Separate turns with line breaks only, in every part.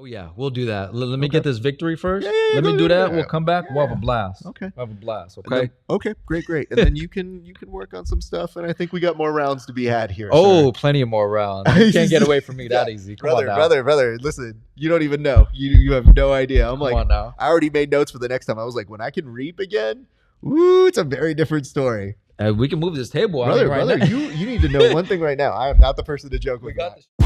Oh yeah, we'll do that. Let me
Okay.
get this victory first.
Yeah,
Let me
go
do that.
that.
We'll come back. We'll have a blast.
Okay.
We'll have a blast.
And
Okay.
then- okay, great. And then you can work on some stuff, and I think we got more rounds to be had here.
Oh,
sir.
plenty of more rounds. You can't get away from me that easy. Come on now.
brother. Listen, you don't even know. You have no idea. I'm
Come on now.
I already made notes for the next time. I was like, when I can reap again, ooh, it's a very different story.
We can move this table.
Brother,
now.
you need to know one thing right now. I am not the person to joke
We
with.
got
That.
this.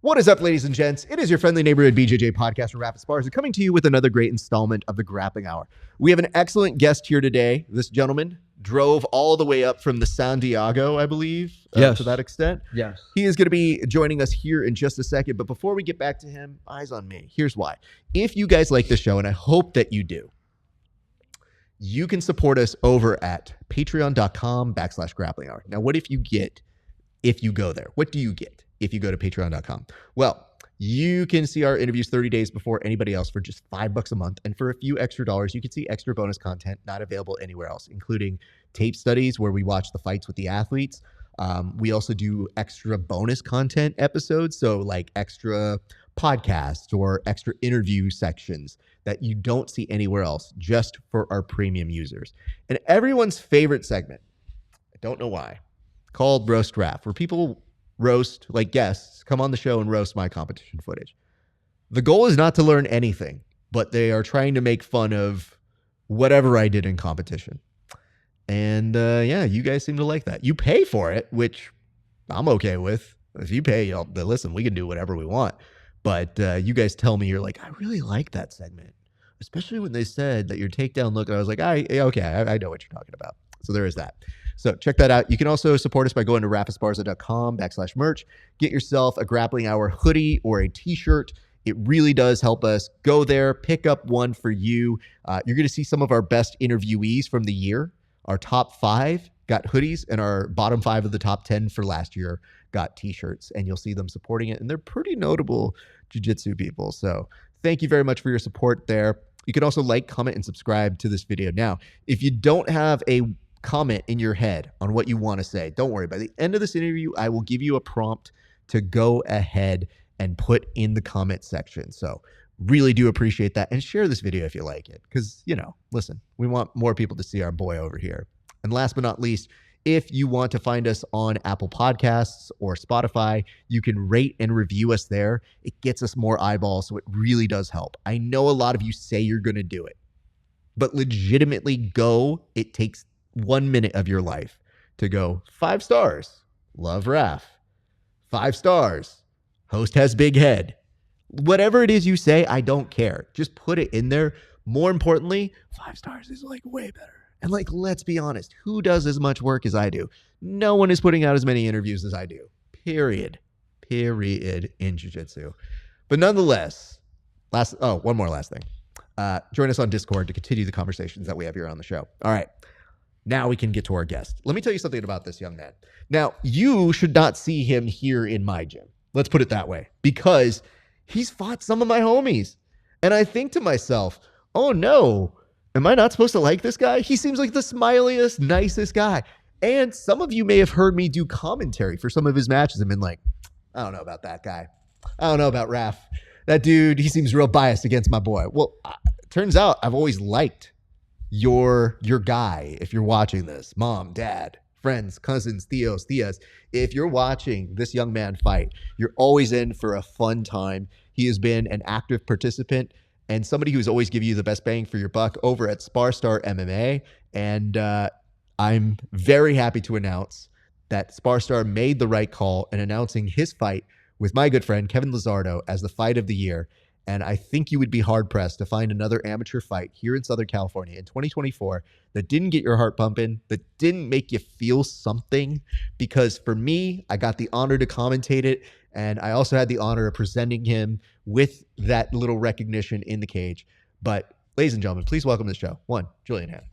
What is up, ladies and gents? It is your friendly neighborhood BJJ podcast from Rapid SparStar coming to you with another great installment of the Grappling Hour. We have an excellent guest here today. This gentleman drove all the way up from the San Diego, I believe,
Yes.
to that extent.
Yes.
He is going to be joining us here in just a second. But before we get back to him, eyes on me. Here's why. If you guys like this show, and I hope that you do, you can support us over at patreon.com/grappling hour. Now, what if you go there? What do you get if you go to patreon.com? Well, you can see our interviews 30 days before anybody else for just $5 a month. And for a few extra dollars, you can see extra bonus content not available anywhere else, including tape studies where we watch the fights with the athletes. We also do extra bonus content episodes. So like extra podcasts or extra interview sections that you don't see anywhere else, just for our premium users. And everyone's favorite segment, I don't know why, called Roast Raf, where people roast, like guests, come on the show and roast my competition footage. The goal is not to learn anything, but they are trying to make fun of whatever I did in competition. And yeah, you guys seem to like that. You pay for it, which I'm okay with. If you pay, listen, we can do whatever we want. But you guys tell me, you're like, I really like that segment, especially when they said that your takedown look. And I was like, I know what you're talking about. So there is that. So check that out. You can also support us by going to rapidsparza.com/merch. Get yourself a Grappling Hour hoodie or a t-shirt. It really does help us. Go there, pick up one for you. You're going to see some of our best interviewees from the year. Our top 5 got hoodies, and our bottom 5 of the top 10 for last year got t-shirts, and you'll see them supporting it. And they're pretty notable jiu-jitsu people. So thank you very much for your support there. You can also like, comment, and subscribe to this video. Now, if you don't have a comment in your head on what you want to say, don't worry. By the end of this interview, I will give you a prompt to go ahead and put in the comment section. So really do appreciate that. And share this video if you like it. Because, listen, we want more people to see our boy over here. And last but not least, if you want to find us on Apple Podcasts or Spotify, you can rate and review us there. It gets us more eyeballs, so it really does help. I know a lot of you say you're going to do it, but legitimately go. It takes 1 minute of your life to go 5 stars. Love Raf. 5 stars. Host has big head. Whatever it is you say, I don't care. Just put it in there. More importantly, 5 stars is like way better. And like, let's be honest, who does as much work as I do? No one is putting out as many interviews as I do. Period in jiu-jitsu. But nonetheless, one more last thing. Join us on Discord to continue the conversations that we have here on the show. All right. Now we can get to our guest. Let me tell you something about this young man. Now, you should not see him here in my gym. Let's put it that way. Because he's fought some of my homies. And I think to myself, oh no, am I not supposed to like this guy? He seems like the smiliest, nicest guy. And some of you may have heard me do commentary for some of his matches and been like, I don't know about that guy. I don't know about Raf. That dude, he seems real biased against my boy. Well, turns out I've always liked your guy. If you're watching this, mom, dad, friends, cousins, tias, if you're watching this young man fight, you're always in for a fun time. He has been an active participant and somebody who's always give you the best bang for your buck over at SparStar MMA. And I'm very happy to announce that SparStar made the right call in announcing his fight with my good friend Kevin Lizardo as the fight of the year. And I think you would be hard-pressed to find another amateur fight here in Southern California in 2024 that didn't get your heart pumping, that didn't make you feel something. Because for me, I got the honor to commentate it, And I also had the honor of presenting him with that little recognition in the cage. But ladies and gentlemen, please welcome to the show, one, Julyan Hanna.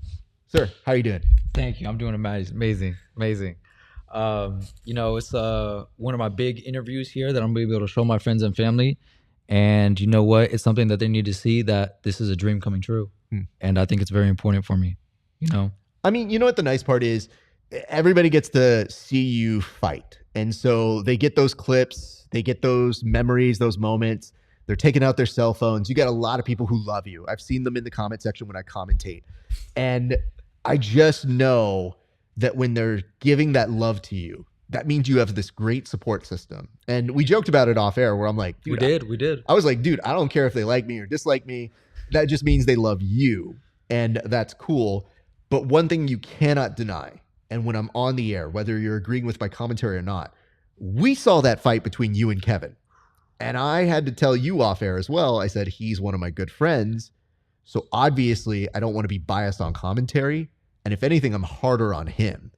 Sir, how are you doing?
Thank you. I'm doing amazing. It's one of my big interviews here that I'm going to be able to show my friends and family. And you know what? It's something that they need to see, that this is a dream coming true. And I think it's very important for me,
I mean, you know what the nice part is? Everybody gets to see you fight. And so they get those clips, they get those memories, those moments. They're taking out their cell phones. You got a lot of people who love you. I've seen them in the comment section when I commentate. And I just know that when they're giving that love to you, that means you have this great support system. And we joked about it off air where I'm like, dude,
we did.
I was like, dude, I don't care if they like me or dislike me. That just means they love you. And that's cool. But one thing you cannot deny, and when I'm on the air, whether you're agreeing with my commentary or not, we saw that fight between you and Kevin. And I had to tell you off air as well. I said, he's one of my good friends. So obviously I don't want to be biased on commentary. And if anything, I'm harder on him.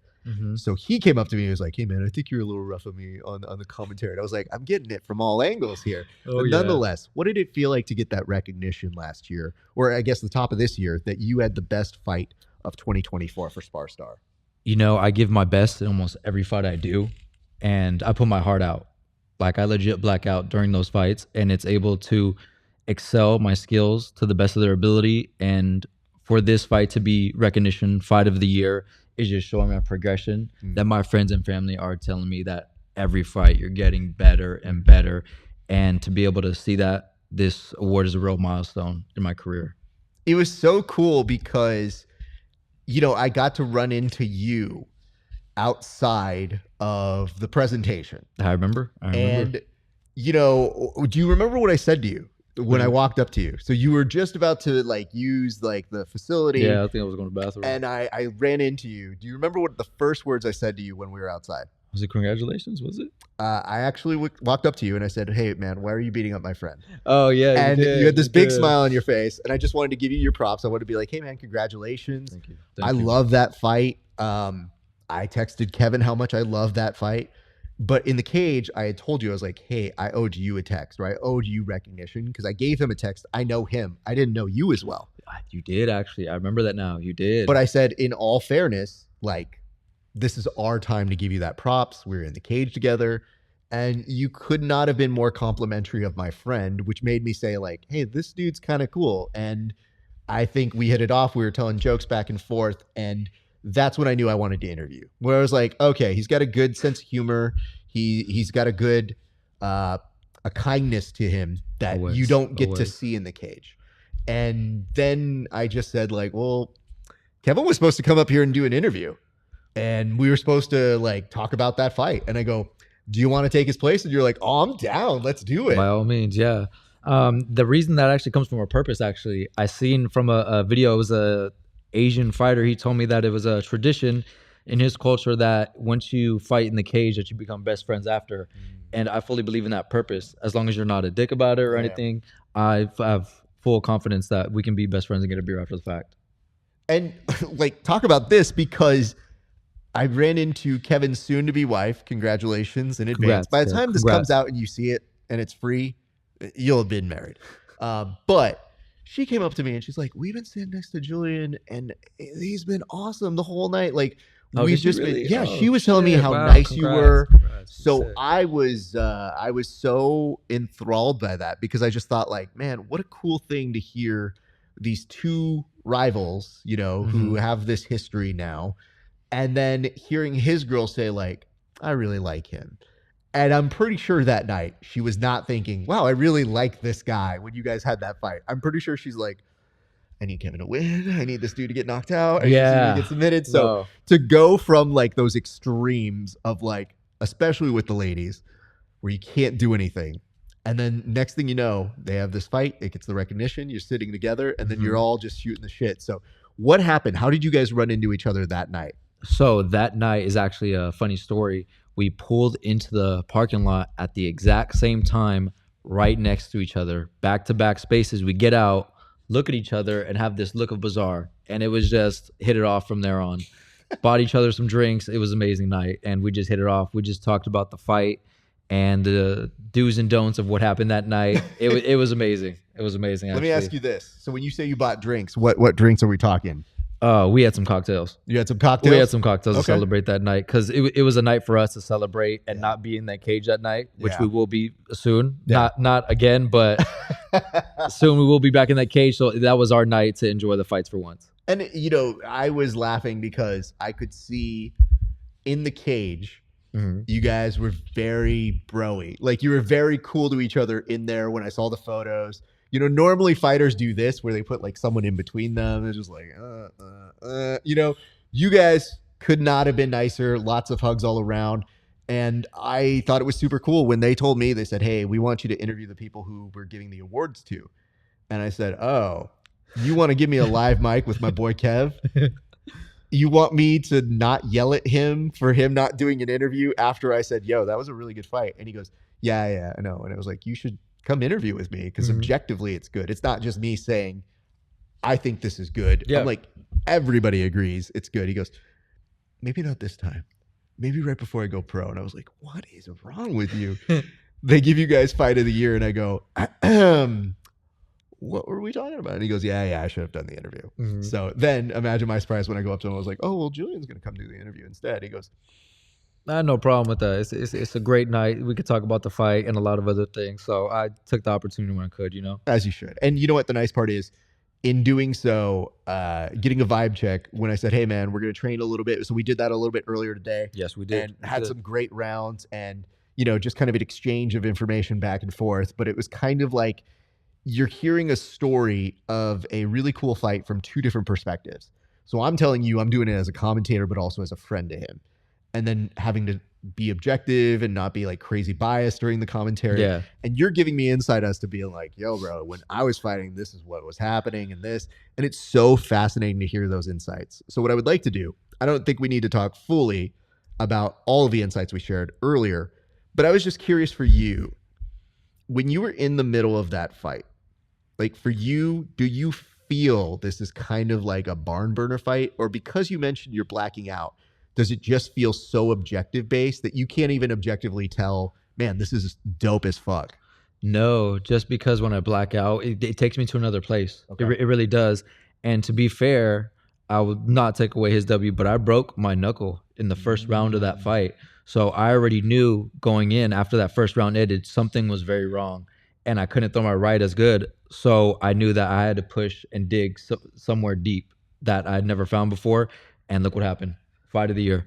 So he came up to me and was like, hey man, I think you're a little rough on me on the commentary. And I was like, I'm getting it from all angles here. But nonetheless, what did it feel like to get that recognition last year? Or I guess the top of this year, that you had the best fight of 2024 for SparStar?
I give my best in almost every fight I do. And I put my heart out. Like I legit black out during those fights, and it's able to excel my skills to the best of their ability. And for this fight to be recognition fight of the year is just showing my progression, that my friends and family are telling me that every fight you're getting better and better. And to be able to see that this award is a real milestone in my career.
It was so cool because, I got to run into you outside of the presentation.
I remember.
And, do you remember what I said to you when I walked up to you? So you were just about to use the facility.
Yeah, I think I was going to the bathroom.
And I ran into you. Do you remember what the first words I said to you when we were outside?
Was it congratulations? Was it?
I actually walked up to you and I said, hey man, why are you beating up my friend?
Oh yeah.
And you had this big smile on your face. And I just wanted to give you your props. I wanted to be like, hey man, congratulations.
Thank you.
I love that fight. I texted Kevin how much I love that fight. But in the cage, I had told you, I was like, hey, I owed you a text, or I owed you recognition, because I gave him a text. I know him. I didn't know you as well.
You did, actually. I remember that now. You did.
But I said, in all fairness, this is our time to give you that props. We're in the cage together. And you could not have been more complimentary of my friend, which made me say hey, this dude's kind of cool. And I think we hit it off. We were telling jokes back and forth. And that's when I knew I wanted to interview. Where I was like, okay, he's got a good sense of humor. He's got a good a kindness to him that you don't get to see in the cage. And then I just said well, Kevin was supposed to come up here and do an interview, and we were supposed to talk about that fight. And I go, do you want to take his place? And you're like, oh, I'm down. Let's do it.
By all means, yeah. The reason that actually comes from a purpose. Actually, I seen from a video. It was a Asian fighter. He told me that it was a tradition in his culture that once you fight in the cage that you become best friends after. And I fully believe in that purpose. As long as you're not a dick about it or anything, I have full confidence that we can be best friends and get a beer after the fact.
And talk about this, because I ran into Kevin's soon-to-be wife. Congratulations in advance. By the time this comes out and you see it and it's free, you'll have been married. But she came up to me and she's like, we've been sitting next to Julyan and he's been awesome the whole night. We've just been, she was telling me how nice you were. So I was so enthralled by that, because I just thought man, what a cool thing to hear these two rivals, who have this history now. And then hearing his girl say I really like him. And I'm pretty sure that night she was not thinking, wow, I really like this guy when you guys had that fight. I'm pretty sure she's like, I need Kevin to win. I need this dude to get knocked out. I need this dude to get submitted. So to go from those extremes of especially with the ladies, where you can't do anything. And then next thing you know, they have this fight. It gets the recognition. You're sitting together and then you're all just shooting the shit. So what happened? How did you guys run into each other that night?
So that night is actually a funny story. We pulled into the parking lot at the exact same time, right next to each other, back-to-back spaces. We get out, look at each other, and have this look of bizarre. And it was just hit it off from there on. Bought each other some drinks. It was an amazing night, and we just hit it off. We just talked about the fight, and the do's and don'ts of what happened that night. It was amazing. It was amazing.
Let
Actually.
me ask you this. So when you say you bought drinks, what drinks are we talking?
We had some cocktails.
You had some cocktails?
We had some cocktails to
Okay.
celebrate that night because it was a night for us to celebrate and not be in that cage that night, which
Yeah.
we will be soon.
Yeah.
Not again, but soon we will be back in that cage. So that was our night to enjoy the fights for once.
And, I was laughing because I could see in the cage, you guys were very bro-y. Like, you were very cool to each other in there when I saw the photos. Normally fighters do this where they put like someone in between them. They're just like, you guys could not have been nicer. Lots of hugs all around. And I thought it was super cool when they told me, they said, hey, we want you to interview the people who we're giving the awards to. And I said, oh, you want to give me a live mic with my boy Kev? You want me to not yell at him for him not doing an interview after I said, yo, that was a really good fight? And he goes, yeah, I know. And I was like, you should come interview with me because objectively it's good. It's not just me saying, I think this is good.
Yeah.
I'm like, everybody agrees it's good. He goes, maybe not this time. Maybe right before I go pro. And I was like, what is wrong with you? They give you guys fight of the year. And I go, what were we talking about? And he goes, yeah, I should have done the interview. So then imagine my surprise when I go up to him. I was like, oh, well, Julyan's going to come do the interview instead. He goes,
I had no problem with that. It's a great night. We could talk about the fight and a lot of other things. So I took the opportunity when I could,
As you should. And you know what the nice part is? In doing so, getting a vibe check when I said, hey, man, we're going to train a little bit. So we did that a little bit earlier today.
Yes, we did.
And had some great rounds and, just kind of an exchange of information back and forth. But it was kind of like you're hearing a story of a really cool fight from two different perspectives. So I'm telling you, I'm doing it as a commentator, but also as a friend to him. And then having to be objective and not be like crazy biased during the commentary.
Yeah.
And you're giving me insight as to being like, yo, bro, when I was fighting, this is what was happening and this. And it's so fascinating to hear those insights. So what I would like to do, I don't think we need to talk fully about all of the insights we shared earlier, but I was just curious for you, when you were in the middle of that fight, like for you, do you feel this is kind of like a barn burner fight? Or because you mentioned you're blacking out, does it just feel so objective based that you can't even objectively tell, man, this is dope as fuck?
No, just because when I black out, it takes me to another place.
Okay.
It really does. And to be fair, I would not take away his W, but I broke my knuckle in the first round of that fight. So I already knew going in after that first round ended, something was very wrong and I couldn't throw my right as good. So I knew that I had to push and dig somewhere deep that I'd never found before. And look what happened. Fight of the year.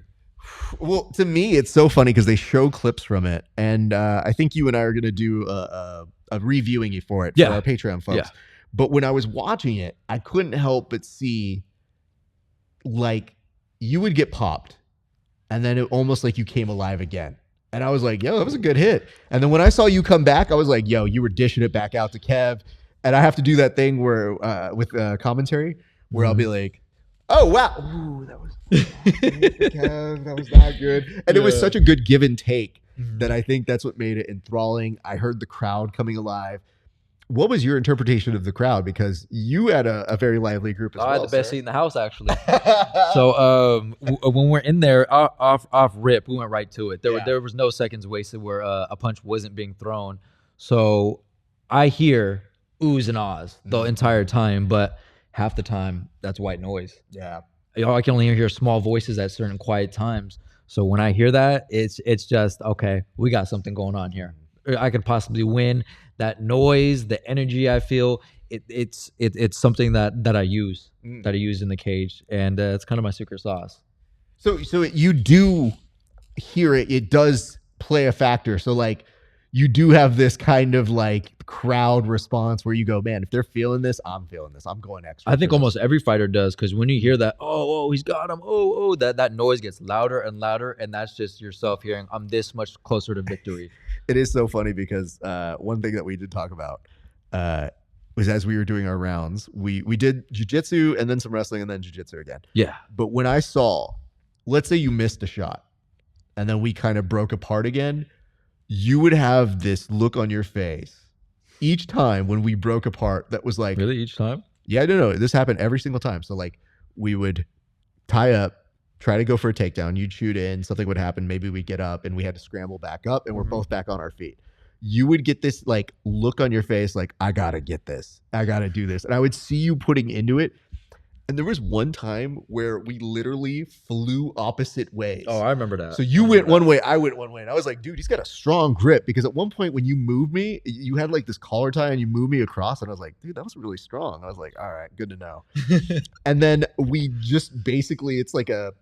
Well, to me, it's so funny because they show clips from it. And I think you and I are going to do a reviewing you for it for our Patreon folks. Yeah. But when I was watching it, I couldn't help but see like you would get popped and then it almost like you came alive again. And I was like, yo, that was a good hit. And then when I saw you come back, I was like, yo, you were dishing it back out to Kev. And I have to do that thing where with commentary where I'll be like, oh, wow. Ooh, that was Kev, that was not good. And it was such a good give and take that I think that's what made it enthralling. I heard the crowd coming alive. What was your interpretation of the crowd? Because you had a very lively group as well.
I had the best seat in the house, actually. So when we're in there, off rip, we went right to it. There was no seconds wasted where a punch wasn't being thrown. So I hear oohs and ahs the entire time, but half the time, that's white noise.
Yeah.
I can only hear small voices at certain quiet times. So when I hear that, it's just, okay, we got something going on here. I could possibly win. That noise, the energy I feel, it's something that I use, that I use in the cage. And it's kind of my secret sauce.
So you do hear it. It does play a factor. So like you do have this kind of like crowd response where you go, man, if they're feeling this, I'm feeling this. I'm going extra.
I think almost every fighter does, because when you hear that, oh, he's got him, that noise gets louder and louder, and that's just yourself hearing, I'm this much closer to victory.
It is so funny because one thing that we did talk about was as we were doing our rounds, we did jiu-jitsu and then some wrestling and then jiu-jitsu again.
Yeah.
But when I saw, let's say you missed a shot and then we kind of broke apart again, you would have this look on your face each time when we broke apart that was like,
really, each time?
Yeah, no, this happened every single time. So like we would tie up try to go for a takedown. You'd shoot in, something would happen. Maybe we'd get up and we had to scramble back up and we're both back on our feet. You would get this like look on your face like, I got to get this. I got to do this. And I would see you putting into it. And there was one time where we literally flew opposite ways.
Oh, I remember that.
So you went one way, I went one way. And I was like, dude, he's got a strong grip. Because at one point when you moved me, you had like this collar tie and you moved me across. And I was like, dude, that was really strong. I was like, all right, good to know. And then we just basically, it's like a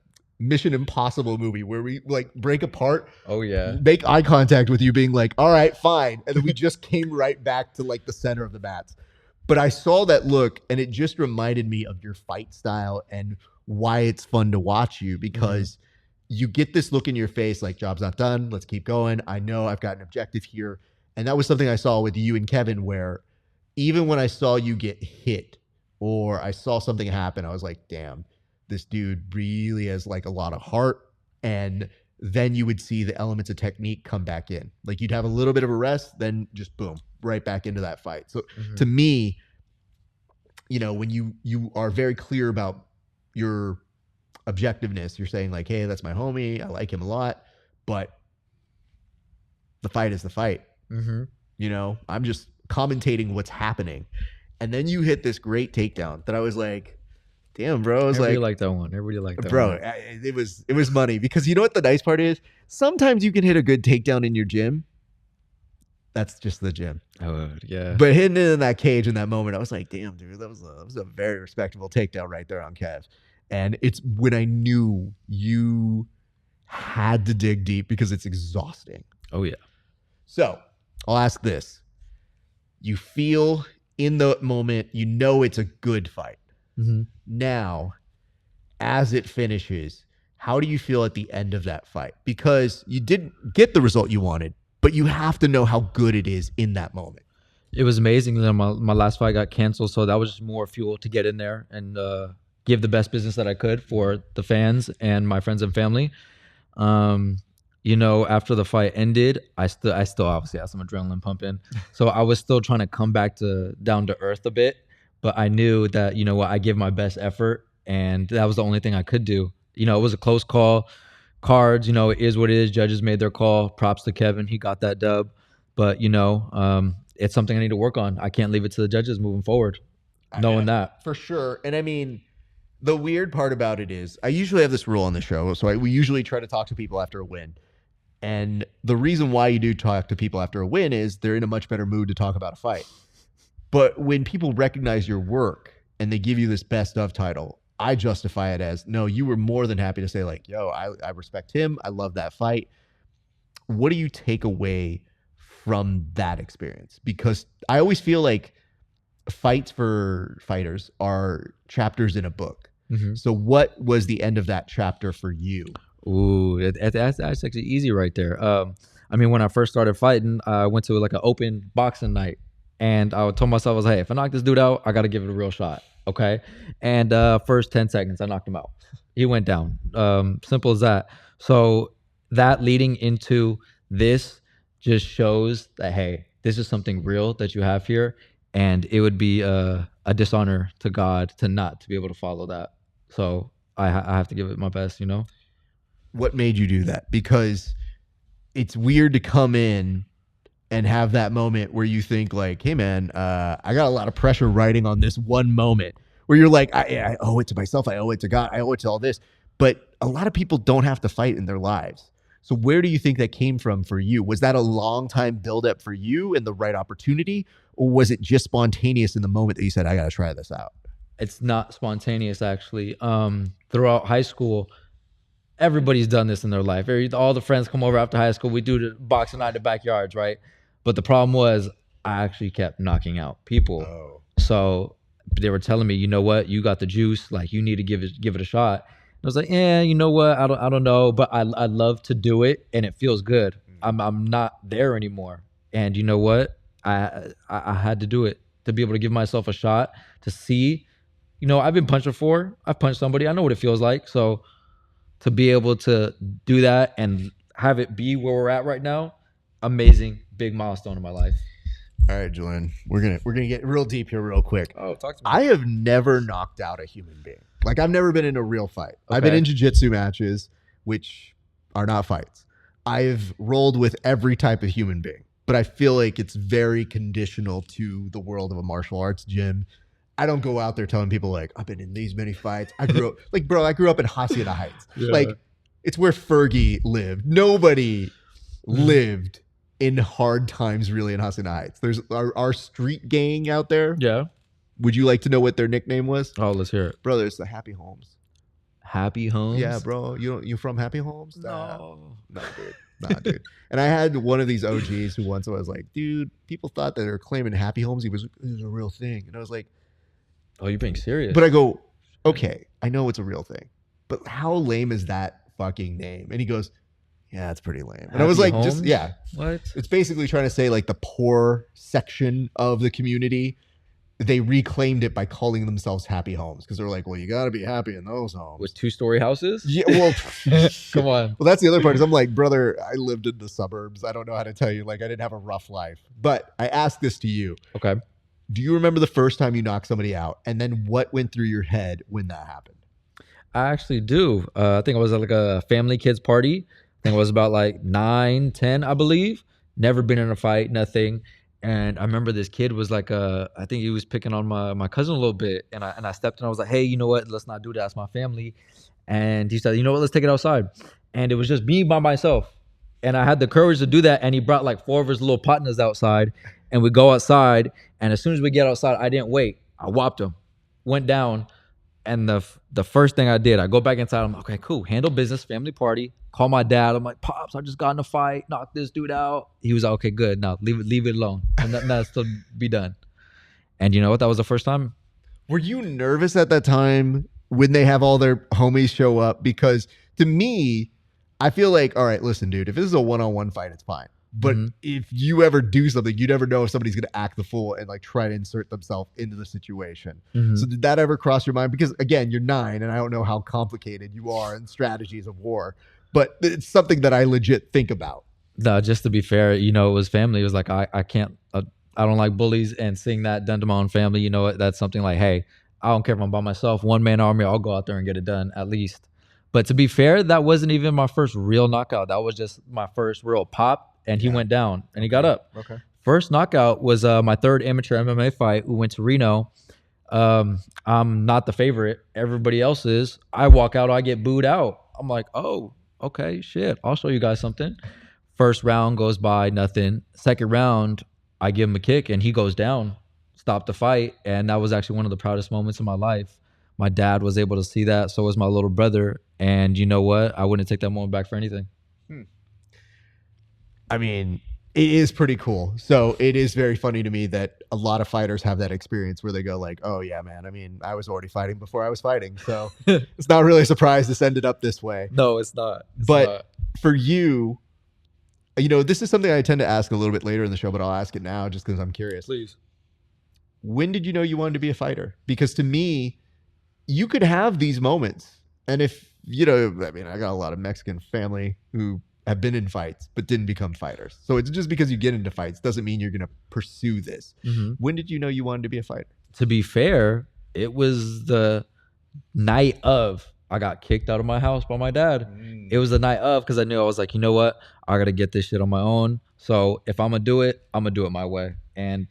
Mission Impossible movie where we like break apart.
Oh, yeah.
Make eye contact with you being like, all right, fine. And then we just came right back to like the center of the mats. But I saw that look and it just reminded me of your fight style and why it's fun to watch you, because you get this look in your face like, job's not done. Let's keep going. I know I've got an objective here. And that was something I saw with you and Kevin, where even when I saw you get hit or I saw something happen, I was like, damn, this dude really has like a lot of heart. And then you would see the elements of technique come back in. Like you'd have a little bit of a rest, then just boom, right back into that fight. So to me, you know, when you are very clear about your objectiveness, you're saying like, hey, that's my homie. I like him a lot, but the fight is the fight. You know, I'm just commentating what's happening. And then you hit this great takedown that I was like, damn, bro. I was
Everybody
like,
liked that one. Everybody liked that
bro,
one.
it was money, because you know what the nice part is? Sometimes you can hit a good takedown in your gym. That's just the gym.
Oh, yeah.
But hitting it in that cage in that moment, I was like, damn, dude, that was a very respectable takedown right there on Kev. And it's when I knew you had to dig deep because it's exhausting.
Oh, yeah.
So I'll ask this. You feel in the moment, you know it's a good fight. Now, as it finishes, how do you feel at the end of that fight? Because you didn't get the result you wanted, but you have to know how good it is in that moment.
It was amazing. Then my last fight got canceled, so that was just more fuel to get in there and give the best business that I could for the fans and my friends and family. You know, after the fight ended, I still obviously had some adrenaline pumping, so I was still trying to come back to down to earth a bit. But I knew that, you know what, I give my best effort, and that was the only thing I could do. You know, it was a close call. Cards, you know, it is what it is. Judges made their call. Props to Kevin. He got that dub. But, you know, it's something I need to work on. I can't leave it to the judges moving forward, knowing that.
For sure. And I mean, the weird part about it is I usually have this rule on the show. So we usually try to talk to people after a win. And the reason why you do talk to people after a win is they're in a much better mood to talk about a fight. But when people recognize your work and they give you this best of title, I justify it as, no, you were more than happy to say like, yo, I respect him. I love that fight. What do you take away from that experience? Because I always feel like fights for fighters are chapters in a book. So what was the end of that chapter for you?
Ooh, that's actually easy right there. I mean, when I first started fighting, I went to like an open boxing night. And I told myself, I was, hey, if I knock this dude out, I got to give it a real shot. Okay. And first 10 seconds, I knocked him out. He went down. Simple as that. So that leading into this just shows that, hey, this is something real that you have here. And it would be a dishonor to God to not to be able to follow that. So I have to give it my best, you know?
What made you do that? Because it's weird to come in and have that moment where you think like, hey man, I got a lot of pressure riding on this one moment where you're like, I owe it to myself. I owe it to God. I owe it to all this. But a lot of people don't have to fight in their lives. So where do you think that came from for you? Was that a long time buildup for you and the right opportunity? Or was it just spontaneous in the moment that you said, I got to try this out?
It's not spontaneous, actually. Throughout high school, everybody's done this in their life. All the friends come over after high school. We do the boxing night in the backyards, right? But the problem was I actually kept knocking out people.
Oh.
So they were telling me, you know what, you got the juice. Like you need to give it a shot. And I was like, yeah, you know what, I don't know, but I love to do it, and it feels good. I'm not there anymore, and you know what, I had to do it to be able to give myself a shot to see. You know, I've been punched before. I've punched somebody. I know what it feels like. So to be able to do that and have it be where we're at right now, amazing, big milestone in my life.
All right, Julyan, we're gonna get real deep here real quick.
Oh, talk to me.
I have never knocked out a human being. Like, I've never been in a real fight.
Okay.
I've been in jiu-jitsu matches, which are not fights. I've rolled with every type of human being, but I feel like it's very conditional to the world of a martial arts gym. I don't go out there telling people like, I've been in these many fights. I grew up like, bro, I grew up in Hacienda Heights.
Yeah.
Like, it's where Fergie lived. Nobody lived in hard times really in Hacienda Heights. There's our street gang out there.
Yeah.
Would you like to know what their nickname was?
Oh, let's hear it.
Brother, it's the Happy Homes.
Happy Homes?
Yeah, bro. You from Happy Homes?
No.
No, dude. Nah, dude. And I had one of these OGs who once was like, dude, people thought that they were claiming Happy Homes. It was a real thing. And I was like,
Oh, you're being serious.
but I go, okay, I know it's a real thing, but how lame is that fucking name? And he goes, yeah, it's pretty lame. And I was
Happy
like, just,
Homes?
yeah.
What?
It's basically trying to say like the poor section of the community, they reclaimed it by calling themselves Happy Homes because they're like, well, you got to be happy in those homes.
With 2-story houses?
Yeah, well,
Come on.
well, that's the other part is I'm like, brother, I lived in the suburbs. I don't know how to tell you. Like, I didn't have a rough life. But I ask this to you.
Okay.
Do you remember the first time you knocked somebody out? And then what went through your head when that happened?
I actually do. I think it was at like a family kids party. I think it was about like 9, 10, I believe. Never been in a fight, nothing. And I remember this kid was like, I think he was picking on my cousin a little bit. And I stepped in. I was like, hey, you know what? Let's not do that. It's my family. And he said, you know what? Let's take it outside. And it was just me by myself. And I had the courage to do that. And he brought like 4 of his little partners outside. And we go outside. And as soon as we get outside, I didn't wait. I whopped him. Went down. And the first thing I did, I go back inside. I'm like, okay, cool. Handle business, family party. Call my dad. I'm like, Pops, I just got in a fight. Knock this dude out. He was like, okay, good. Now leave it alone. And that's to be done. And you know what? That was the first time.
Were you nervous at that time when they have all their homies show up? Because to me, I feel like, all right, listen, dude, if this is a one-on-one fight, it's fine. But if you ever do something, you never know if somebody's going to act the fool and like try to insert themselves into the situation. So did that ever cross your mind? Because again, you're 9 and I don't know how complicated you are in strategies of war, but it's something that I legit think about.
No, just to be fair, you know, it was family. It was like, I can't, I don't like bullies, and seeing that done to my own family, you know, that's something like, hey, I don't care if I'm by myself, one-man army, I'll go out there and get it done at least. But to be fair, that wasn't even my first real knockout. That was just my first real pop. And he went down and he got up.
Okay.
First knockout was my 3rd amateur MMA fight. We went to Reno. I'm not the favorite. Everybody else is. I walk out, I get booed out. I'm like, oh, okay, shit. I'll show you guys something. First round goes by, nothing. Second round, I give him a kick and he goes down. Stop the fight. And that was actually one of the proudest moments of my life. My dad was able to see that. So was my little brother. And you know what? I wouldn't take that moment back for anything.
I mean, it is pretty cool. So it is very funny to me that a lot of fighters have that experience where they go like, oh yeah, man, I mean, I was already fighting before I was fighting. So it's not really a surprise this ended up this way.
No, it's not.
But for you, you know, this is something I tend to ask a little bit later in the show, but I'll ask it now just because I'm curious.
Please.
When did you know you wanted to be a fighter? Because to me, you could have these moments. And if, you know, I mean, I got a lot of Mexican family who have been in fights but didn't become fighters. So it's just because you get into fights doesn't mean you're going to pursue this. When did you know you wanted to be a fighter?
To be fair, it was the night of I got kicked out of my house by my dad. It was the night of, because I knew, I was like, you know what? I got to get this shit on my own. So if I'm going to do it, I'm going to do it my way. And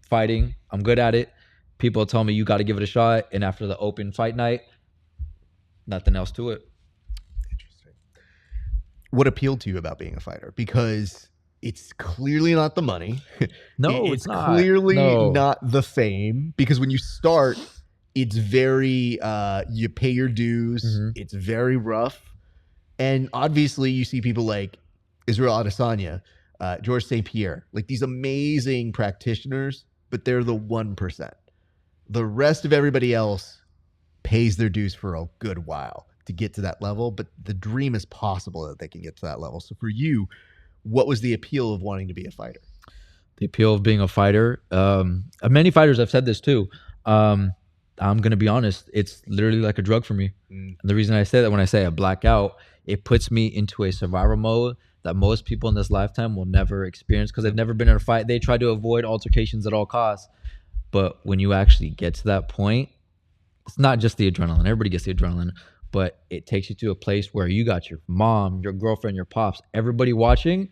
fighting, I'm good at it. People tell me you got to give it a shot. And after the open fight night, nothing else to it.
What appealed to you about being a fighter? Because it's clearly not the money.
No,
it's
not.
clearly
No.
not the fame. Because when you start, it's very, you pay your dues. It's very rough. And obviously you see people like Israel Adesanya, George St. Pierre, like these amazing practitioners, but they're the 1%. The rest of everybody else pays their dues for a good while to get to that level, but the dream is possible that they can get to that level. So for you, what was the appeal of wanting to be a fighter?
The appeal of being a fighter. Many fighters have said this too. I'm going to be honest. It's literally like a drug for me. And the reason I say that, when I say I black out, it puts me into a survival mode that most people in this lifetime will never experience because they've never been in a fight. They try to avoid altercations at all costs. But when you actually get to that point, it's not just the adrenaline. Everybody gets the adrenaline, but it takes you to a place where you got your mom, your girlfriend, your pops, everybody watching.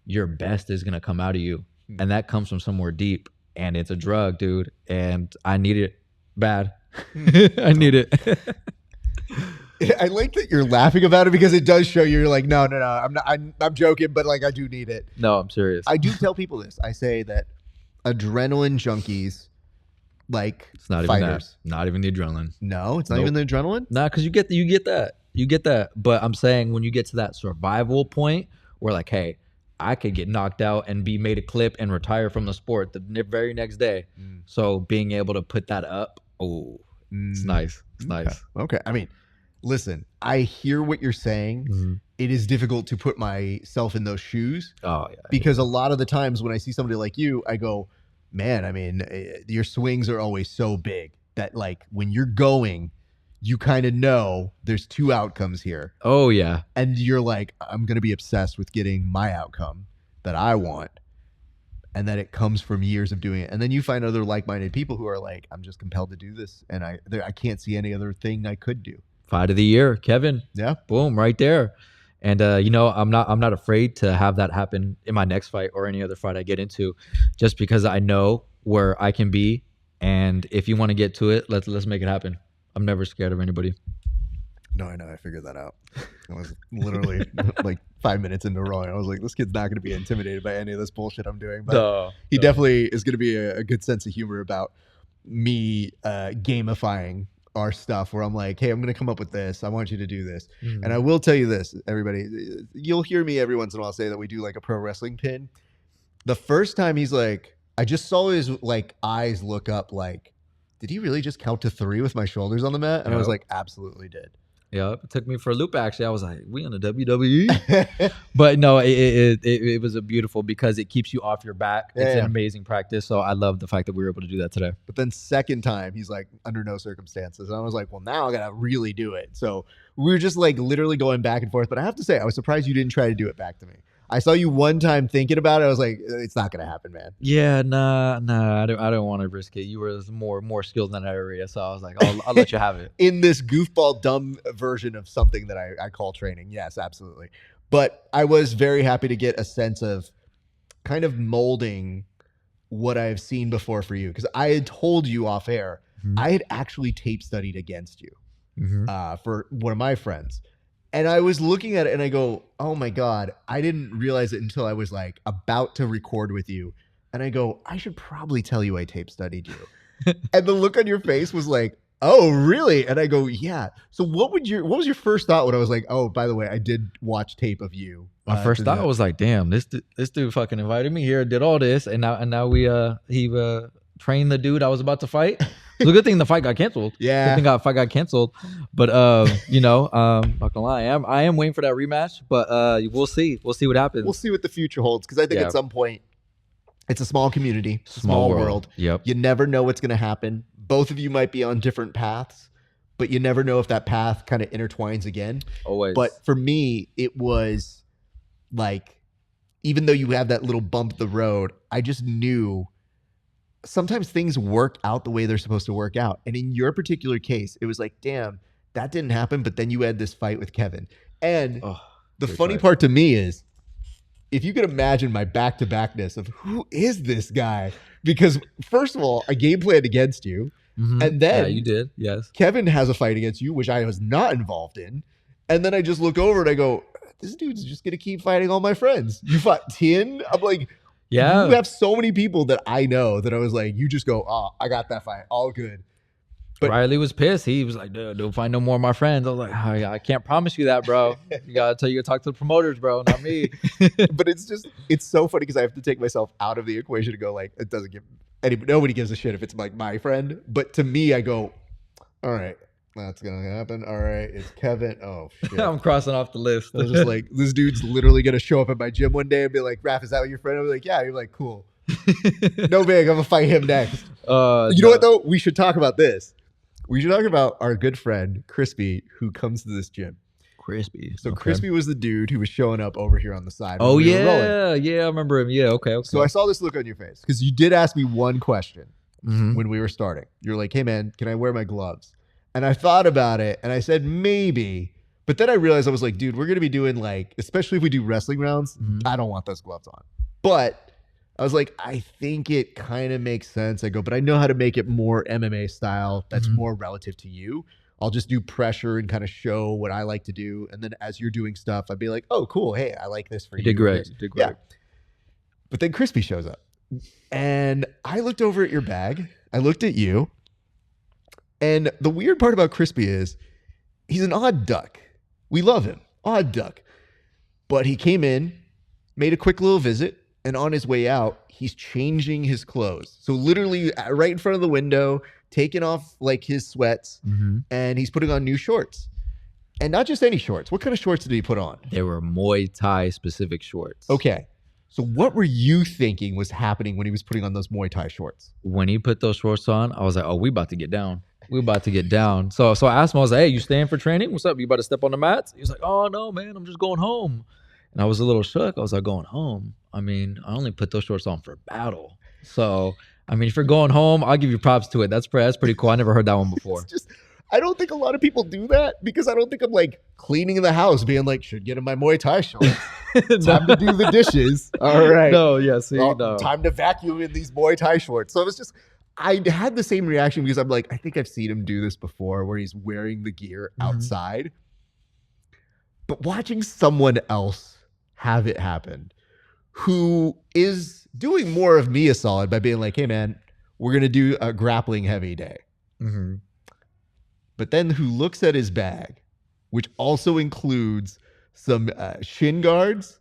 Your best is gonna come out of you, and that comes from somewhere deep. And it's a drug, dude. And I need it bad. I need it.
I like that you're laughing about it because it does show you're like, no, I'm not. I'm joking, but like I do need it.
No, I'm serious.
I do tell people this. I say that adrenaline junkies, like
It's not
fighters.
even that. Not even the adrenaline.
No, it's not even the adrenaline.
Nah, because you get that. But I'm saying when you get to that survival point where like, hey, I could get knocked out and be made a clip and retire from the sport the very next day. So being able to put that up, it's nice. It's nice.
Okay. I mean, listen, I hear what you're saying. It is difficult to put myself in those shoes.
Oh yeah.
Because a lot of the times when I see somebody like you, I go, man, I mean, your swings are always so big that like when you're going, you kind of know there's two outcomes here.
Oh yeah.
And you're like, I'm going to be obsessed with getting my outcome that I want. And then it comes from years of doing it. And then you find other like-minded people who are like, I'm just compelled to do this. And I can't see any other thing I could do.
Fight of the year, Kevin.
Yeah.
Boom, right there. And I'm not afraid to have that happen in my next fight or any other fight I get into, just because I know where I can be. And if you want to get to it, let's make it happen. I'm never scared of anybody.
No, I know. I figured that out. I was literally like 5 minutes into rolling. I was like, this kid's not going to be intimidated by any of this bullshit I'm doing. But he definitely is going to be a good sense of humor about me gamifying our stuff, where I'm like, hey, I'm going to come up with this. I want you to do this. And I will tell you this, everybody. You'll hear me every once in a while say that we do like a pro wrestling pin. The first time he's like, I just saw his like eyes look up like, did he really just count to 3 with my shoulders on the mat? And I was like, absolutely did.
Yeah, it took me for a loop. Actually, I was like, we on the WWE? But no, it was a beautiful, because it keeps you off your back. It's an amazing practice. So I love the fact that we were able to do that today.
But then second time, he's like, under no circumstances. And I was like, well, now I got to really do it. So we were just like literally going back and forth. But I have to say, I was surprised you didn't try to do it back to me. I saw you one time thinking about it. I was like, it's not going to happen, man.
Yeah, nah. I don't want to risk it. You were more skilled than that area. So I was like, I'll let you have it.
In this goofball, dumb version of something that I call training. Yes, absolutely. But I was very happy to get a sense of kind of molding what I've seen before for you. Because I had told you off air, I had actually tape studied against you for one of my friends. And I was looking at it and I go, oh my God, I didn't realize it until I was like about to record with you. And I go, I should probably tell you I tape studied you. And the look on your face was like, oh, really? And I go, yeah. So what was your first thought when I was like, oh, by the way, I did watch tape of you?
My first thought was like, damn, this dude fucking invited me here, did all this, and now he trained the dude I was about to fight. It's a good thing the fight got canceled.
Yeah.
Good thing the fight got canceled. But not gonna lie, I am waiting for that rematch. But we'll see. We'll see what happens.
We'll see what the future holds. Because I think at some point, it's a small community, small world.
Yep.
You never know what's going to happen. Both of you might be on different paths, but you never know if that path kind of intertwines again.
Always.
But for me, it was like, even though you have that little bump the road, I just knew sometimes things work out the way they're supposed to work out. And in your particular case, it was like, damn, that didn't happen. But then you had this fight with Kevin. And the funny part to me is, if you could imagine my back-to-backness of who is this guy? Because first of all, I game planned against you. And then
you did. Yes.
Kevin has a fight against you, which I was not involved in. And then I just look over and I go, this dude's just going to keep fighting all my friends. You fought Tien? I'm like,
yeah.
You have so many people that I know that I was like, you just go, oh, I got that fight. All good. But
Riley was pissed. He was like, dude, don't find no more of my friends. I was like, I can't promise you that, bro. You got to talk to the promoters, bro, not me.
But it's so funny because I have to take myself out of the equation to go like, it doesn't give nobody gives a shit if it's like my friend. But to me, I go, all right, that's going to happen. All right, it's Kevin. Oh, shit.
I'm crossing off the list.
I was just like, this dude's literally going to show up at my gym one day and be like, Raph, is that your friend? I'll be like, yeah. You're like, cool. No big. I'm going to fight him next. You know what, though? We should talk about this. We should talk about our good friend, Crispy, who comes to this gym.
Crispy.
So Crispy was the dude who was showing up over here on the side.
Oh, yeah. Yeah, I remember him. Yeah, okay.
So I saw this look on your face because you did ask me one question when we were starting. You're like, hey, man, can I wear my gloves? And I thought about it and I said, maybe. But then I realized I was like, dude, we're going to be doing like, especially if we do wrestling rounds, I don't want those gloves on. But I was like, I think it kind of makes sense. I go, but I know how to make it more MMA style. That's more relative to you. I'll just do pressure and kind of show what I like to do. And then as you're doing stuff, I'd be like, oh, cool. Hey, I like this for you.
You did great. You did great.
Yeah. But then Crispy shows up. And I looked over at your bag. I looked at you. And the weird part about Crispy is he's an odd duck. We love him. Odd duck. But he came in, made a quick little visit, and on his way out, he's changing his clothes. So literally right in front of the window, taking off like his sweats, and he's putting on new shorts. And not just any shorts. What kind of shorts did he put on?
They were Muay Thai specific shorts.
Okay. So what were you thinking was happening when he was putting on those Muay Thai shorts?
When he put those shorts on, I was like, oh, we about to get down. We about to get down. So I asked him, I was like, hey, you staying for training? What's up? You about to step on the mats? He was like, oh, no, man, I'm just going home. And I was a little shook. I was like, going home? I mean, I only put those shorts on for battle. So, I mean, if you're going home, I'll give you props to it. That's pretty cool. I never heard that one before.
It's just, I don't think a lot of people do that because I don't think I'm like cleaning the house being like, should get in my Muay Thai shorts. Time to do the dishes. All right.
No, yeah, see, no.
Time to vacuum in these Muay Thai shorts. So it was just, I had the same reaction because I'm like, I think I've seen him do this before where he's wearing the gear outside. But watching someone else have it happen who is doing more of me a solid by being like, hey, man, we're going to do a grappling heavy day. But then who looks at his bag, which also includes some shin guards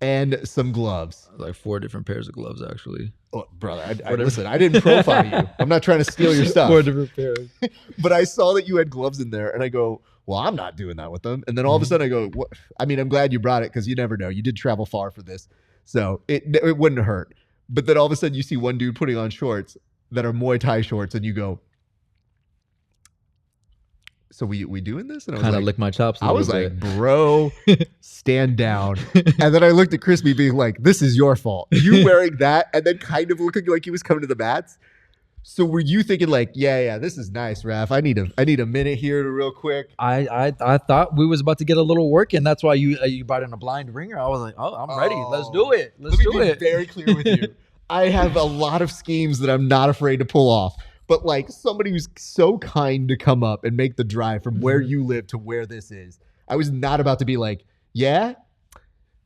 and some gloves.
Like 4 different pairs of gloves, actually.
Oh, brother, listen, I didn't profile you. I'm not trying to steal your stuff.
4 different pairs.
But I saw that you had gloves in there, and I go, well, I'm not doing that with them. And then all of a sudden I go, what? I mean, I'm glad you brought it because you never know. You did travel far for this. So it wouldn't hurt. But then all of a sudden you see one dude putting on shorts that are Muay Thai shorts, and you go, so we doing this? And I was
kind of
like,
lick my chops a
I
little
was
bit.
like, bro, stand down. And then I looked at Crispy being like, this is your fault. You wearing that and then kind of looking like he was coming to the mats. So were you thinking like, yeah, this is nice, Raph. I need a minute here real quick.
I thought we was about to get a little work in. That's why you brought in a blind ringer. I was like, oh, I'm ready. Let's do it. Let me be
very clear with you. I have a lot of schemes that I'm not afraid to pull off. But like somebody who's so kind to come up and make the drive from where you live to where this is. I was not about to be like, yeah,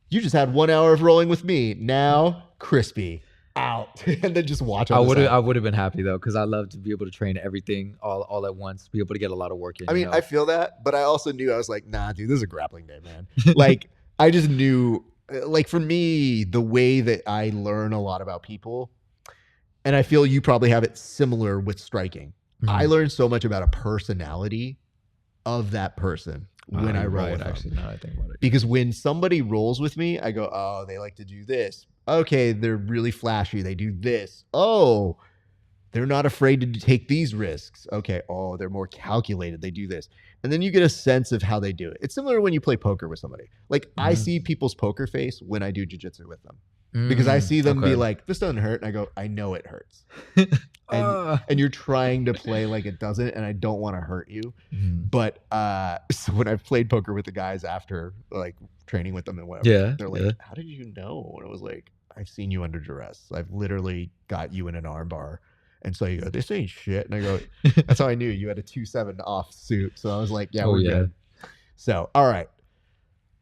you just had 1 hour of rolling with me. Now, Crispy, out. And then just watch.
I would have been happy though, because I love to be able to train everything all at once, be able to get a lot of work in.
I mean, I feel that, but I also knew, I was like, nah, dude, this is a grappling day, man. Like, I just knew, like for me, the way that I learn a lot about people, and I feel you probably have it similar with striking. I learned so much about a personality of that person when I roll with them.
Actually, now I think about it.
Because when somebody rolls with me, I go, oh, they like to do this. Okay, they're really flashy. They do this. Oh, they're not afraid to take these risks. Okay, oh, they're more calculated. They do this. And then you get a sense of how they do it. It's similar when you play poker with somebody. Like I see people's poker face when I do jiu-jitsu with them. Because I see them be like, this doesn't hurt. And I go, I know it hurts. And you're trying to play like it doesn't. And I don't want to hurt you. But so when I've played poker with the guys after like training with them and whatever, they're like, how did you know? And I was like, I've seen you under duress. I've literally got you in an arm bar. And so you go, this ain't shit. And I go, that's how I knew you had a 2-7 off suit. So I was like, yeah, we're good. So, all right.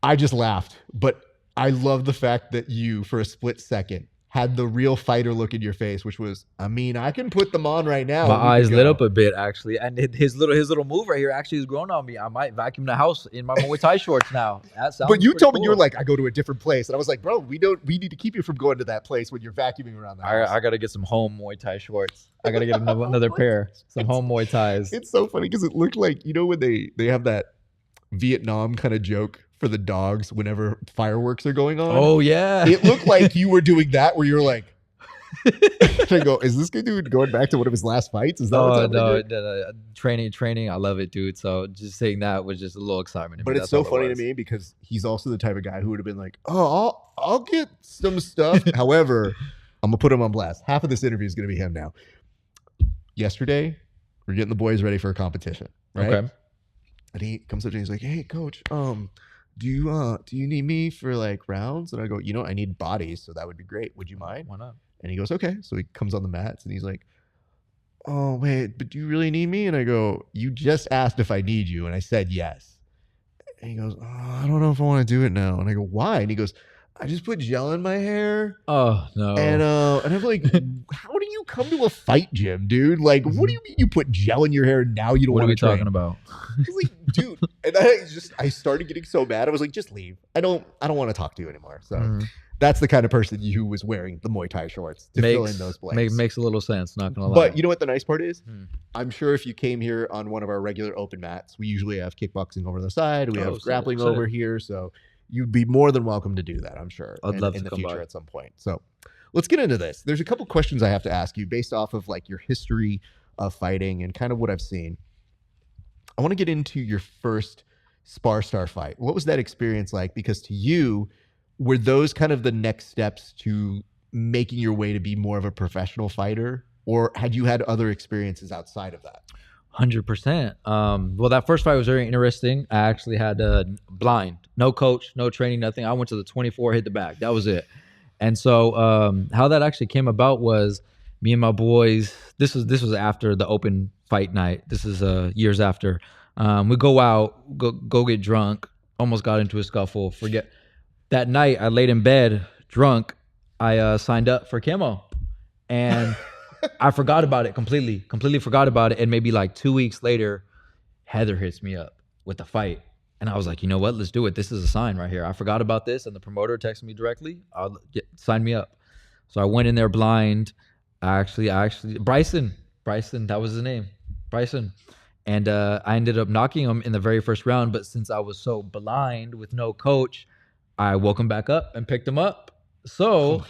I just laughed. But I love the fact that you, for a split second, had the real fighter look in your face, which was, I mean, I can put them on right now.
My eyes lit up a bit, actually. And his little move right here actually is growing on me. I might vacuum the house in my Muay Thai shorts now. That sounds
But you told me
cool.
you were like, I go to a different place. And I was like, bro, we need to keep you from going to that place when you're vacuuming around the house.
I got to get some home Muay Thai shorts. I got to get another pair. Some home Muay Thais.
It's so funny because it looked like, you know, when they have that Vietnam kind of joke for the dogs whenever fireworks are going on.
Oh, yeah.
It looked like you were doing that where you're like, I go, is this dude going back to one of his last fights? Is that what's happening?
No. Training. I love it, dude. So just saying that was just a little excitement.
But it's so funny to me because he's also the type of guy who would have been like, oh, I'll get some stuff. However, I'm going to put him on blast. Half of this interview is going to be him now. Yesterday, we're getting the boys ready for a competition. right?
Okay.
And he comes up to me, he's like, "Hey, coach, do you need me for like rounds?" And I go, "I need bodies, so that would be great. Would you mind?"
Why not?
And he goes, "Okay." So he comes on the mats and he's like, "Oh, wait, but do you really need me?" And I go, "You just asked if I need you, and I said yes." And he goes, "Oh, I don't know if I want to do it now." And I go, "Why?" And he goes, "I just put gel in my hair."
Oh no.
And I'm like, "How do you come to a fight gym, dude? Like, what do you mean you put gel in your hair and now you don't
What are
want
we
to train?"
talking about?
I was like, "Dude," and I started getting so mad. I was like, "Just leave. I don't want to talk to you anymore." So that's the kind of person who was wearing the Muay Thai shorts to fill in those blanks.
Makes a little sense, not gonna lie.
But you know what the nice part is? I'm sure if you came here on one of our regular open mats, we usually have kickboxing over the side. We have grappling over here. So you'd be more than welcome to do that, I'm sure,
I'd love
in
to
the
come
future
by.
at some point. So let's get into this. There's a couple questions I have to ask you based off of like your history of fighting and kind of what I've seen. I want to get into your first SparStar fight. What was that experience like? Because to you, were those kind of the next steps to making your way to be more of a professional fighter, or had you had other experiences outside of that?
100%. Well, that first fight was very interesting. I actually had blind, no coach, no training, nothing. I went to the 24, hit the back. That was it. And so how that actually came about was me and my boys. This was after the open fight night. This is years after. We go out, go get drunk. Almost got into a scuffle. Forget that night. I laid in bed drunk. I signed up for camo, and I forgot about it completely forgot about it. And maybe like 2 weeks later, Heather hits me up with the fight. And I was like, you know what? Let's do it. This is a sign right here. I forgot about this. And the promoter texted me directly. Sign me up. So I went in there blind. I actually, Bryson, that was his name, Bryson. And I ended up knocking him in the very first round. But since I was so blind with no coach, I woke him back up and picked him up. So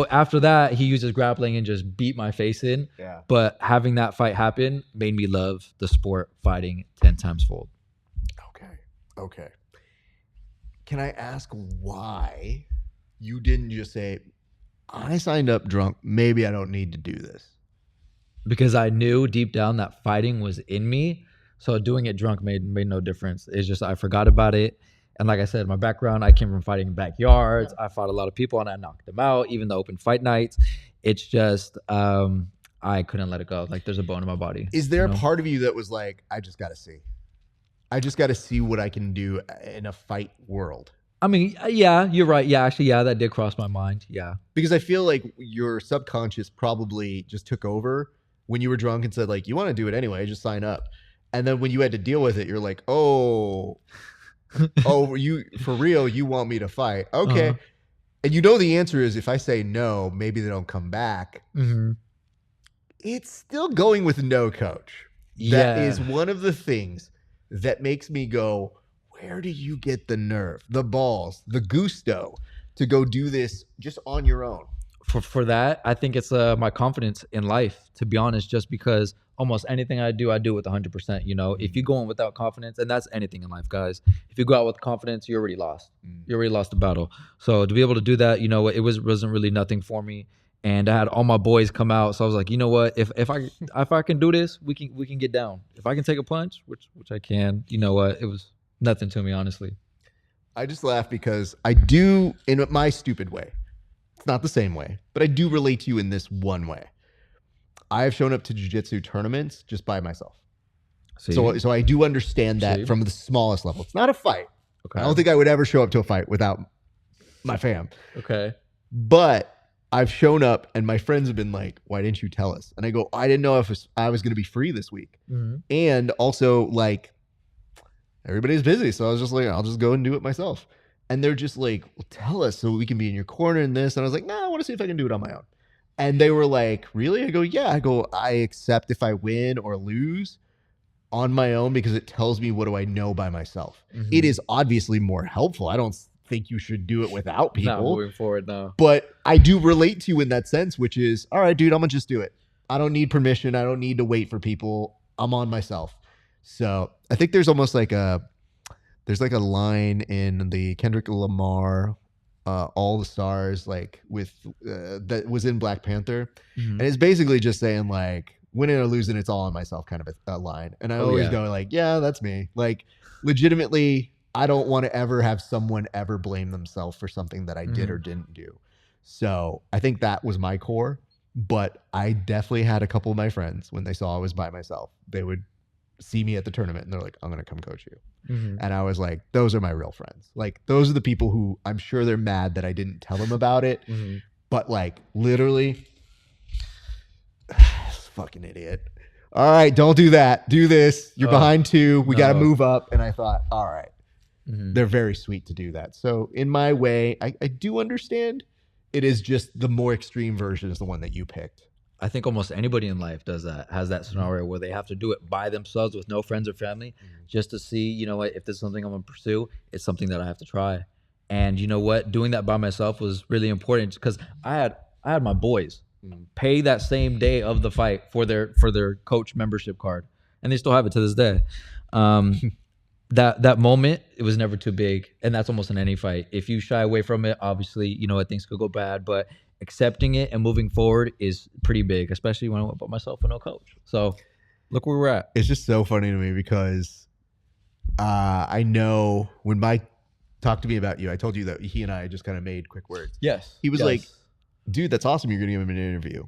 after that, he used his grappling and just beat my face in.
Yeah.
But having that fight happen made me love the sport fighting 10 times fold.
Okay. Can I ask why you didn't just say, "I signed up drunk, maybe I don't need to do this"?
Because I knew deep down that fighting was in me. So doing it drunk made no difference. It's just I forgot about it. And like I said, my background, I came from fighting in backyards. I fought a lot of people and I knocked them out, even the open fight nights. It's just I couldn't let it go. Like there's a bone in my body.
Is there a part of you that was like, I just got to see what I can do in a fight world?
I mean, yeah, you're right. Yeah, actually, yeah, that did cross my mind. Yeah.
Because I feel like your subconscious probably just took over when you were drunk and said like, you want to do it anyway, just sign up. And then when you had to deal with it, you're like, oh, you for real, you want me to fight? Okay. And you know the answer is if I say no, maybe they don't come back. It's still going with no coach. That is one of the things that makes me go, where do you get the nerve, the balls, the gusto to go do this just on your own?
For that, I think it's my confidence in life, to be honest, just because almost anything I do with 100%. You know, if you go in without confidence, and that's anything in life, guys, if you go out with confidence, you're already lost. You already lost the battle. So to be able to do that, you know, it wasn't really nothing for me. And I had all my boys come out. So I was like, you know what, if I can do this, we can get down. If I can take a punch, which I can, you know what, it was nothing to me, honestly.
I just laugh because I do, in my stupid way, it's not the same way, but I do relate to you in this one way. I have shown up to jiu-jitsu tournaments just by myself. So I do understand that from the smallest level. It's not a fight. Okay. I don't think I would ever show up to a fight without my fam.
Okay.
But I've shown up and my friends have been like, why didn't you tell us? And I go, I didn't know if I was going to be free this week. And also like everybody's busy. So I was just like, I'll just go and do it myself. And they're just like, well, tell us so we can be in your corner in this. And I was like, nah, I want to see if I can do it on my own. And they were like, really? I go, yeah. I go, I accept if I win or lose on my own because it tells me what do I know by myself. It is obviously more helpful. I don't think you should do it without people.
Not moving forward now.
But I do relate to you in that sense, which is, all right, dude, I'm going to just do it. I don't need permission. I don't need to wait for people. I'm on myself. So I think there's almost like there's like a line in the Kendrick Lamar, All the Stars, like with that was in Black Panther. And it's basically just saying like, win it or losing, it's all on myself kind of a line. And I
Oh,
always
yeah.
go like, yeah, that's me. Like legitimately, I don't want to ever have someone ever blame themselves for something that I did or didn't do. So I think that was my core. But I definitely had a couple of my friends when they saw I was by myself, they would see me at the tournament and they're like, I'm going to come coach you. And I was like, those are my real friends. Like, those are the people who I'm sure they're mad that I didn't tell them about it. But like, literally, fucking idiot. All right, don't do that. Do this. You're behind 2. We got to move up. And I thought, all right, they're very sweet to do that. So in my way, I do understand. It is just the more extreme version is the one that you picked.
I think almost anybody in life does that, has that scenario where they have to do it by themselves with no friends or family just to see, you know what, if there's something I'm going to pursue, it's something that I have to try. And you know what, doing that by myself was really important because I had my boys pay that same day of the fight for their coach membership card, and they still have it to this day. That moment, it was never too big, and that's almost in any fight. If you shy away from it, obviously, you know what, things could go bad, but accepting it and moving forward is pretty big, especially when I went by myself with no coach. So look where we're at.
It's just so funny to me because I know when Mike talked to me about you, I told you that he and I just kind of made quick words.
Yes.
He was like, dude, that's awesome. You're going to give him an interview.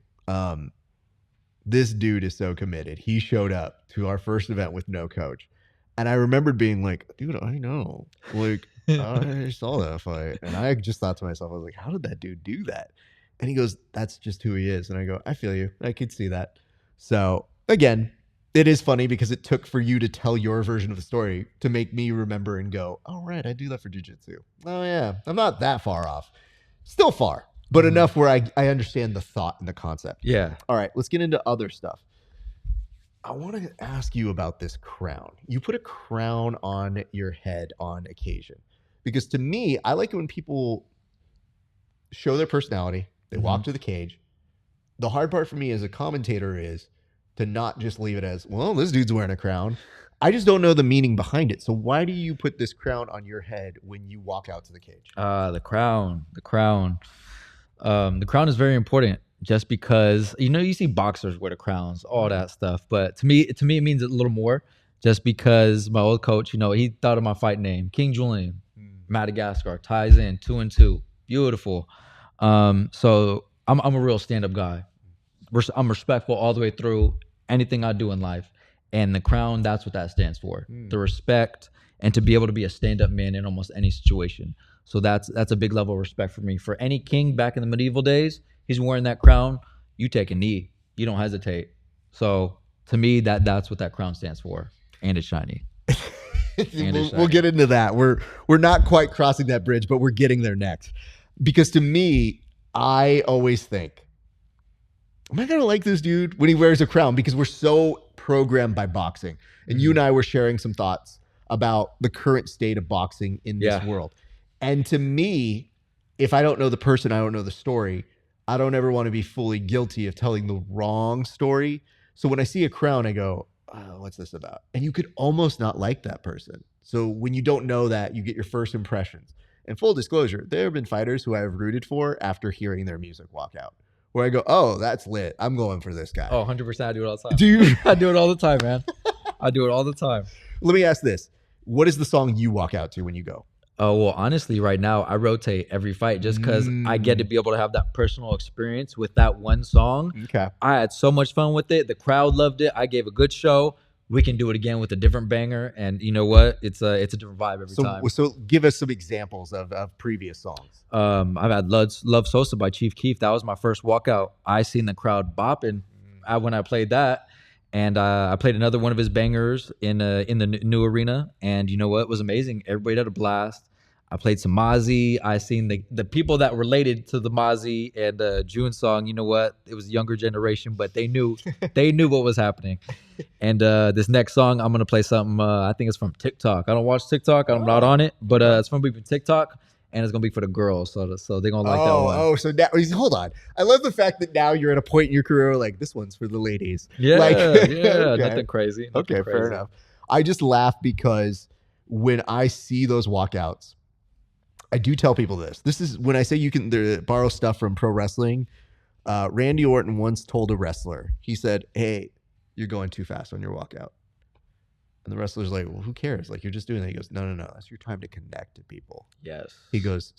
This dude is so committed. He showed up to our first event with no coach. And I remembered being like, dude, I know. Like, I saw that fight. And I just thought to myself, I was like, how did that dude do that? And he goes, that's just who he is. And I go, I feel you. I could see that. So again, it is funny because it took for you to tell your version of the story to make me remember and go, oh, right, I do that for jiu-jitsu. Oh, yeah, I'm not that far off. Still far, but enough where I understand the thought and the concept.
Yeah.
All right, let's get into other stuff. I want to ask you about this crown. You put a crown on your head on occasion. Because to me, I like it when people show their personality. They walk to the cage. The hard part for me as a commentator is to not just leave it as, well, this dude's wearing a crown. I just don't know the meaning behind it. So why do you put this crown on your head when you walk out to the cage?
The crown. The crown is very important just because, you know, you see boxers wear the crowns, all that stuff. But to me, it means a little more just because my old coach, you know, he thought of my fight name, King Julyan, Madagascar, ties in 2-2. Beautiful. So I'm a real stand-up guy. I'm respectful all the way through anything I do in life. And the crown, that's what that stands for. The respect and to be able to be a stand-up man in almost any situation. So that's a big level of respect for me. For any king back in the medieval days, he's wearing that crown, you take a knee. You don't hesitate. So to me, that's what that crown stands for. And it's shiny.
We'll get into that. We're not quite crossing that bridge, but we're getting there next. Because to me, I always think, am I going to like this dude when he wears a crown? Because we're so programmed by boxing. And you and I were sharing some thoughts about the current state of boxing in this world. And to me, if I don't know the person, I don't know the story, I don't ever want to be fully guilty of telling the wrong story. So when I see a crown, I go, oh, what's this about? And you could almost not like that person. So when you don't know that, you get your first impressions. And full disclosure, there have been fighters who I've rooted for after hearing their music walk out, where I go, oh, that's lit. I'm going for this guy.
Oh, 100%. I do it all the time.
Do you?
I do it all the time, man. I do it all the time.
Let me ask this. What is the song you walk out to when you go?
Oh, well, honestly, right now, I rotate every fight just because I get to be able to have that personal experience with that one song.
Okay.
I had so much fun with it. The crowd loved it. I gave a good show. We can do it again with a different banger. And you know what? It's a different vibe every time.
So give us some examples of previous songs.
I've had Love Sosa by Chief Keef. That was my first walkout. I seen the crowd bopping when I played that. And I played another one of his bangers in the new arena. And you know what? It was amazing. Everybody had a blast. I played some Mozzie. I seen the people that related to the Mozzie and June song. You know what? It was a younger generation, but they knew what was happening. And this next song, I'm gonna play something. I think it's from TikTok. I don't watch TikTok. I'm not on it, but it's from TikTok, and it's gonna be for the girls. So they're gonna like that one.
Oh, so now hold on. I love the fact that now you're at a point in your career like this one's for the ladies.
Yeah,
okay.
Nothing crazy.
Okay, fair enough. I just laugh because when I see those walkouts, I do tell people this. This is when I say you can borrow stuff from pro wrestling. Randy Orton once told a wrestler, he said, hey, you're going too fast on your walkout. And the wrestler's like, well, who cares? Like, you're just doing that. He goes, no. That's your time to connect to people.
Yes.
He goes,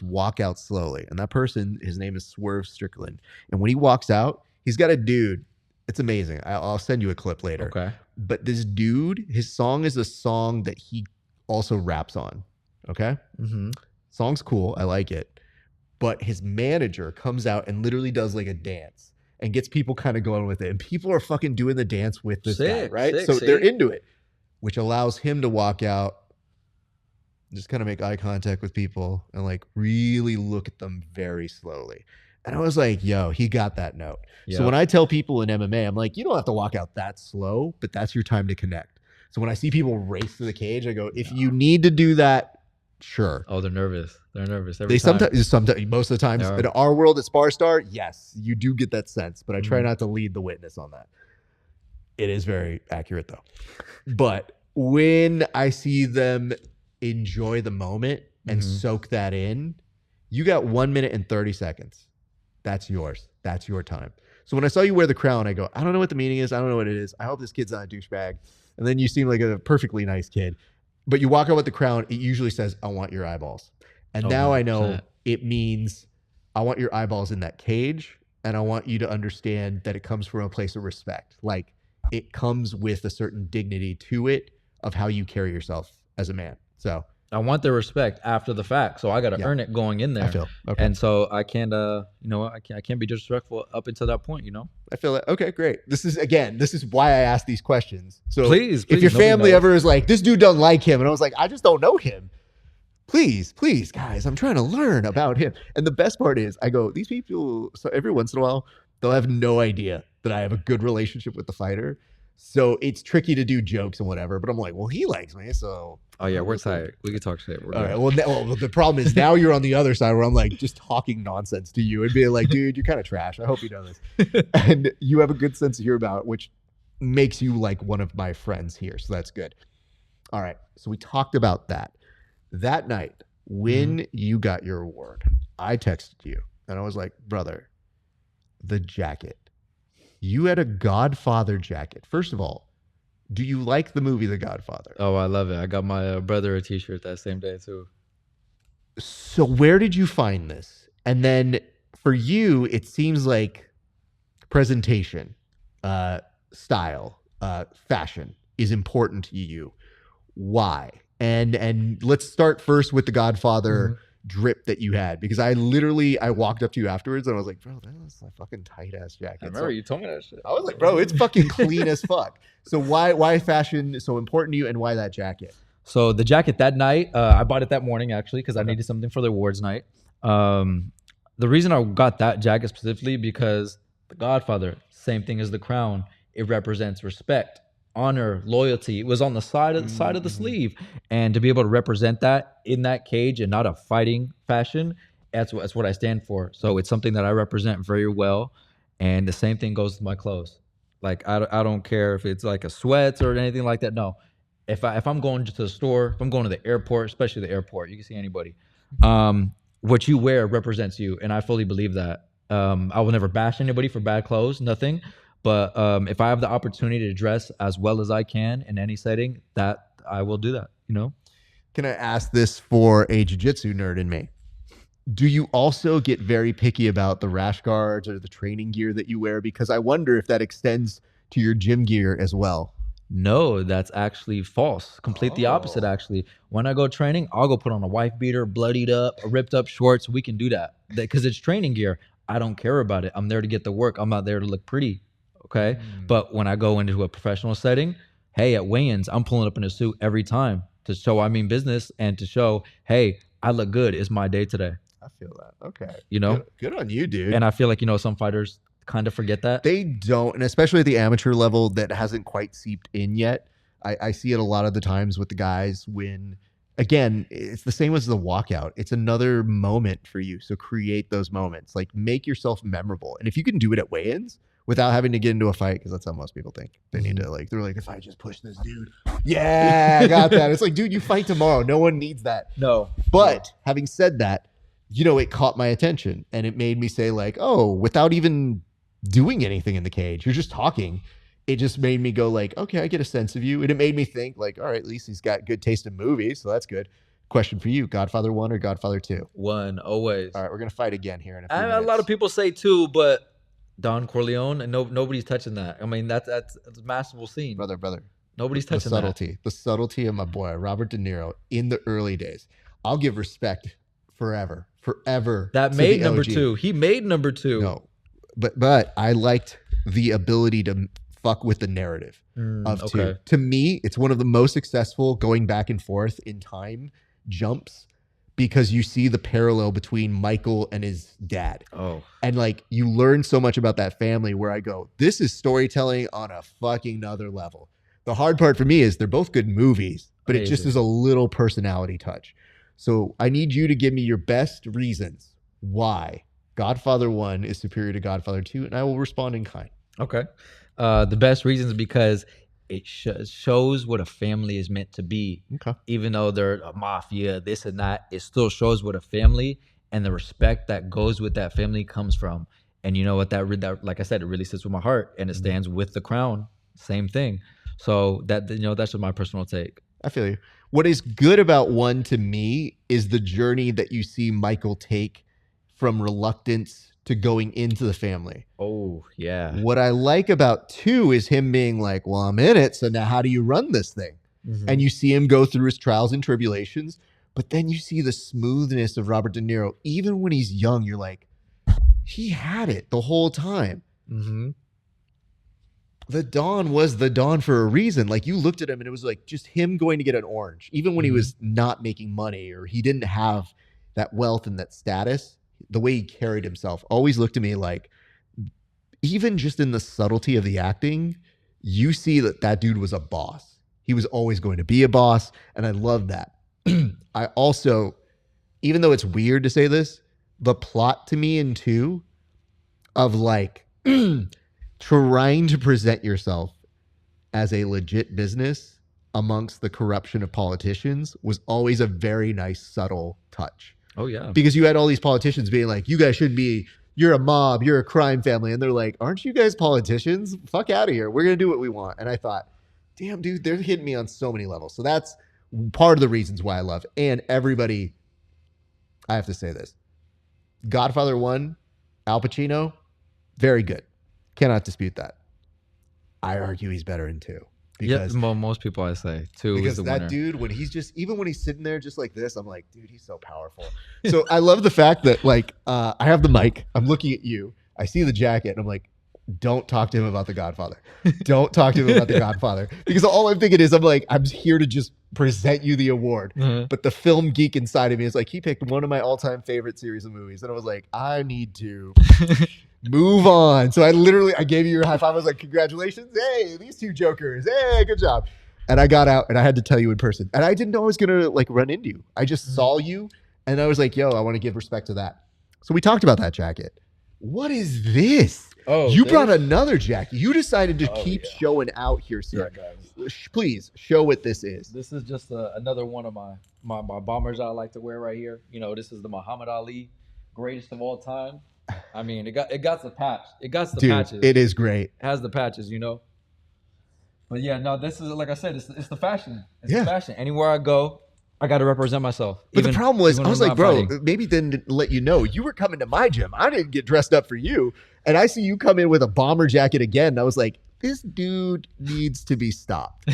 walk out slowly. And that person, his name is Swerve Strickland. And when he walks out, he's got a dude. It's amazing. I'll send you a clip later.
Okay.
But this dude, his song is a song that he also raps on. Okay.
Mm-hmm.
Song's cool. I like it. But his manager comes out and literally does like a dance and gets people kind of going with it. And people are fucking doing the dance with this guy, right? So they're into it, which allows him to walk out, just kind of make eye contact with people and like really look at them very slowly. And I was like, yo, he got that note. Yep. So when I tell people in MMA, I'm like, you don't have to walk out that slow, but that's your time to connect. So when I see people race to the cage, I go, if you need to do that, sure.
Oh, they're nervous. They're nervous.
Sometimes, most of the times in our world at SparStar, yes, you do get that sense, but I try not to lead the witness on that. It is very accurate though. But when I see them enjoy the moment and soak that in, you got 1 minute and 30 seconds. That's yours. That's your time. So when I saw you wear the crown, I go, I don't know what the meaning is. I don't know what it is. I hope this kid's not a douchebag. And then you seem like a perfectly nice kid. But you walk out with the crown, it usually says, I want your eyeballs. And now 100%. I know it means I want your eyeballs in that cage. And I want you to understand that it comes from a place of respect. Like it comes with a certain dignity to it of how you carry yourself as a man. So
I want the respect after the fact. So I got to earn it going in there.
I feel. Okay.
And so I can't, I can't be disrespectful up until that point,
I feel that. Okay, great. This is why I ask these questions. So
please,
if your family ever is like, this dude doesn't like him. And I was like, I just don't know him. Please, guys, I'm trying to learn about him. And the best part is I go, these people, so every once in a while, they'll have no idea that I have a good relationship with the fighter. So it's tricky to do jokes and whatever, but I'm like, well, he likes me, so.
Oh yeah, we're tight. We can talk shit.
All right. Well, the problem is now you're on the other side where I'm like just talking nonsense to you and being like, dude, you're kind of trash. I hope you know this. And you have a good sense of humor about it, which makes you like one of my friends here. So that's good. All right. So we talked about that. That night when you got your award, I texted you and I was like, brother, the jacket. You had a Godfather jacket. First of all, do you like the movie The Godfather?
Oh, I love it. I got my brother a t-shirt that same day too.
So where did you find this? And then for you, it seems like presentation, style, fashion is important to you. Why? And let's start first with The Godfather drip that you had, because I walked up to you afterwards and I was like, bro, that's a fucking tight ass jacket.
I remember you told me that shit.
I was like, bro, it's fucking clean as fuck. So why fashion so important to you, and why that jacket?
So the jacket that night, I bought it that morning actually because I needed something for the awards night. The reason I got that jacket specifically because The Godfather, same thing as the crown, it represents respect, honor, loyalty. It was on the side of the sleeve, and to be able to represent that in that cage and not a fighting fashion, that's what I stand for. So it's something that I represent very well, and the same thing goes with my clothes. Like I don't care if it's like a sweats or anything like that. No, if I'm going to the store, if I'm going to the airport, especially the airport, you can see anybody. What you wear represents you, and I fully believe that. I will never bash anybody for bad clothes, nothing. But if I have the opportunity to dress as well as I can in any setting, that I will do that,
Can I ask this for a jiu-jitsu nerd in me? Do you also get very picky about the rash guards or the training gear that you wear? Because I wonder if that extends to your gym gear as well.
No, that's actually false. Complete the opposite, actually. When I go training, I'll go put on a wife beater, bloodied up, ripped up shorts. We can do that because it's training gear. I don't care about it. I'm there to get the work. I'm not there to look pretty. Okay. But when I go into a professional setting, hey, at weigh-ins, I'm pulling up in a suit every time to show I mean business and to show, hey, I look good. It's my day today.
I feel that. Okay.
Good
on you, dude.
And I feel like, some fighters kind of forget that.
They don't. And especially at the amateur level that hasn't quite seeped in yet. I see it a lot of the times with the guys when, again, it's the same as the walkout. It's another moment for you. So create those moments. Like make yourself memorable. And if you can do it at weigh-ins, without having to get into a fight, because that's how most people think. They need to they're like, if I just push this dude, yeah, I got that. It's like, dude, you fight tomorrow. No one needs that.
No.
But having said that, it caught my attention and it made me say like, oh, without even doing anything in the cage, you're just talking. it just made me go like, okay, I get a sense of you. And it made me think like, all right, at least he's got good taste in movies. So that's good. Question for you, Godfather 1 or Godfather 2?
1, always.
All right, we're going to fight again here in a few
A
minutes.
lot of people say 2, but Don Corleone, and nobody's touching that. I mean, that's a masterful scene.
Brother.
Nobody's touching
The subtlety of my boy, Robert De Niro in the early days. I'll give respect forever.
That
to
made
the
number
OG.
2. He made number 2.
No, but I liked the ability to fuck with the narrative of 2. To me, it's one of the most successful going back and forth in time jumps because you see the parallel between Michael and his dad.
Oh.
And like you learn so much about that family where I go, this is storytelling on a fucking other level. The hard part for me is they're both good movies, but it just is a little personality touch. So I need you to give me your best reasons why Godfather 1 is superior to Godfather 2, and I will respond in kind.
Okay. The best reasons because it shows what a family is meant to be.
Okay.
Even though they're a mafia, this and that, it still shows what a family and the respect that goes with that family comes from. And you know what, that like I said, it really sits with my heart, and it stands with the crown. Same thing. So that's just my personal take.
I feel you. What is good about 1 to me is the journey that you see Michael take from reluctance to going into the family.
Oh, yeah.
What I like about 2 is him being like, well, I'm in it, so now how do you run this thing? Mm-hmm. And you see him go through his trials and tribulations, but then you see the smoothness of Robert De Niro. Even when he's young, you're like, he had it the whole time.
Mm-hmm.
The Don was the Don for a reason. Like you looked at him and it was like just him going to get an orange, even when he was not making money or he didn't have that wealth and that status. The way he carried himself always looked to me like, even just in the subtlety of the acting, you see that dude was a boss. He was always going to be a boss. And I love that. I also, even though it's weird to say this, the plot to me in 2 of like trying to present yourself as a legit business amongst the corruption of politicians was always a very nice, subtle touch.
Oh, yeah.
Because you had all these politicians being like, you guys shouldn't be, you're a mob, you're a crime family. And they're like, aren't you guys politicians? Fuck out of here. We're going to do what we want. And I thought, damn, dude, they're hitting me on so many levels. So that's part of the reasons why I love it. And everybody, I have to say this. Godfather 1, Al Pacino, very good. Cannot dispute that. I argue he's better in 2.
Because most people I say 2 is the winner.
Because that dude, when he's just, even when he's sitting there just like this, I'm like, dude, he's so powerful. So I love the fact that like, I have the mic, I'm looking at you, I see the jacket, and I'm like, don't talk to him about The Godfather. Don't talk to him about The Godfather. Because all I'm thinking is, I'm like, I'm here to just present you the award. Mm-hmm. But the film geek inside of me is like, he picked one of my all-time favorite series of movies. And I was like, I need to move on. So I gave you your high five. I was like, congratulations. Hey, these 2 jokers. Hey, good job. And I got out and I had to tell you in person. And I didn't know I was going to like run into you. I just saw you and I was like, yo, I want to give respect to that. So we talked about that jacket. What is this? Oh, you brought another jacket. You decided to keep showing out here, sir. Yeah, please show what this is.
This is just another one of my bombers I like to wear right here. You know, this is the Muhammad Ali, greatest of all time. I mean, it got the patch. It got the patches.
It is great.
It has the patches, you know. But yeah, no, this is, like I said, it's the fashion. It's the fashion. Anywhere I go, I got to represent myself.
But the problem was, I was like, bro, maybe didn't let you know. You were coming to my gym. I didn't get dressed up for you. And I see you come in with a bomber jacket again. And I was like, this dude needs to be stopped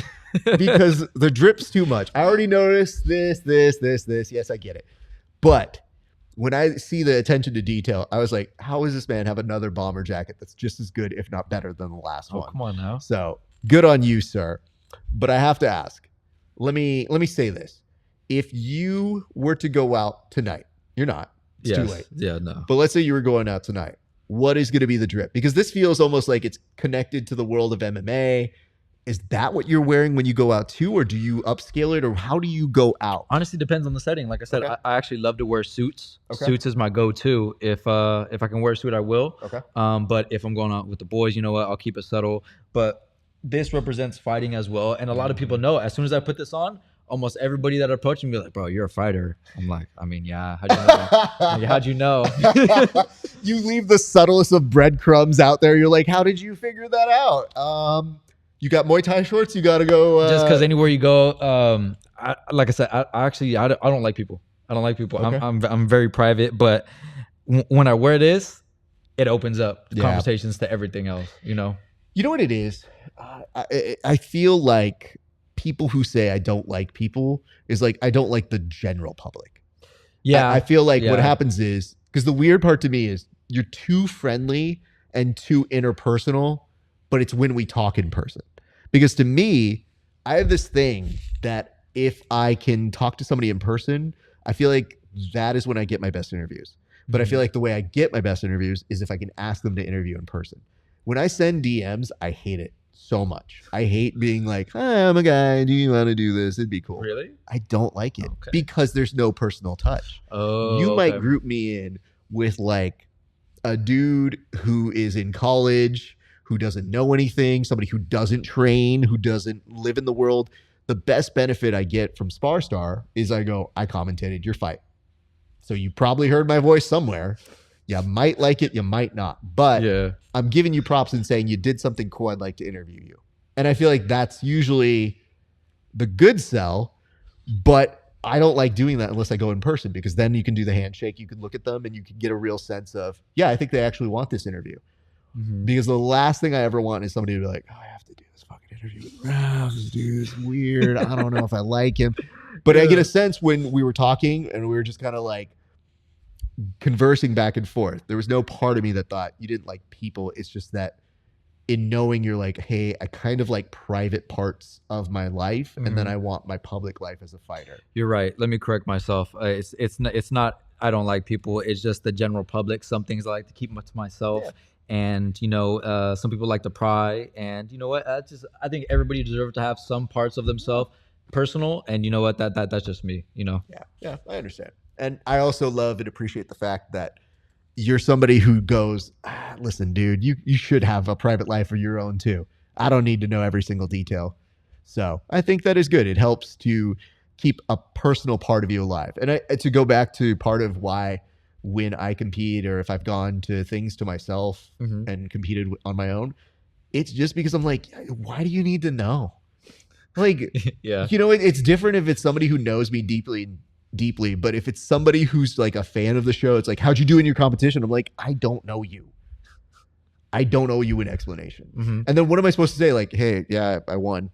because the drip's too much. I already noticed this. Yes, I get it. But when I see the attention to detail, I was like, how does this man have another bomber jacket that's just as good, if not better than the last one?
Come on now.
So good on you, sir. But I have to ask, let me say this. If you were to go out tonight, you're not. It's too late.
Yeah, no.
But let's say you were going out tonight. What is going to be the drip? Because this feels almost like it's connected to the world of MMA. Is that what you're wearing when you go out too? Or do you upscale it? Or how do you go out?
Honestly, depends on the setting. Like I said, I actually love to wear suits. Okay. Suits is my go-to. If I can wear a suit, I will. Okay. But if I'm going out with the boys, you know what? I'll keep it subtle. But this represents fighting as well. And a lot of people know as soon as I put this on, almost everybody that approached me be like, bro, you're a fighter. I'm like, I mean, yeah, how'd you know? Like, how'd you know?
You leave the subtlest of breadcrumbs out there. You're like, how did you figure that out? You got Muay Thai shorts. You got to go.
Just because anywhere you go, like I said, I don't like people. I don't like people.
Okay.
I'm very private, but when I wear this, it opens up
Yeah.
conversations to everything else. You know.
You know what it is? I feel like people who say I don't like people is like I don't like the general public.
Yeah.
I feel like what happens is, because the weird part to me is you're too friendly and too interpersonal, but it's when we talk in person. Because to me, I have this thing that if I can talk to somebody in person, I feel like that is when I get my best interviews. But I feel like the way I get my best interviews is if I can ask them to interview in person. When I send DMs, I hate it so much. I hate being like, hi, I'm a guy. Do you want to do this? It'd be cool.
Really?
I don't like it because there's no personal touch.
Oh,
you might group me in with like a dude who is in college, who doesn't know anything, somebody who doesn't train, who doesn't live in the world. The best benefit I get from SparStar is I commentated your fight. So you probably heard my voice somewhere. You might like it, you might not. But I'm giving you props and saying you did something cool. I'd like to interview you. And I feel like that's usually the good sell. But I don't like doing that unless I go in person, because then you can do the handshake. You can look at them and you can get a real sense of, yeah, I think they actually want this interview. Mm-hmm. Because the last thing I ever want is somebody to be like, oh, I have to do this fucking interview with Rouse, dude. It's weird. I don't know if I like him. But I get a sense when we were talking and we were just kind of like conversing back and forth. There was no part of me that thought you didn't like people. It's just that in knowing you're like, hey, I kind of like private parts of my life, and then I want my public life as a fighter.
You're right. Let me correct myself. It's not I don't like people. It's just the general public. Some things I like to keep to myself. Yeah. And, you know, some people like to pry. And you know what? I think everybody deserves to have some parts of themselves personal. And you know what? That's just me, you know?
Yeah, I understand. And I also love and appreciate the fact that you're somebody who goes, listen, dude, you should have a private life of your own too. I don't need to know every single detail. So I think that is good. It helps to keep a personal part of you alive. And to go back to part of why when I compete, or if I've gone to things to myself and competed on my own, it's just because I'm like, why do you need to know? Like, you know, it's different if it's somebody who knows me deeply, but if it's somebody who's like a fan of the show, it's like, how'd you do in your competition? I'm like, I don't know you. I don't owe you an explanation. And then what am I supposed to say? Like, hey, yeah, I won.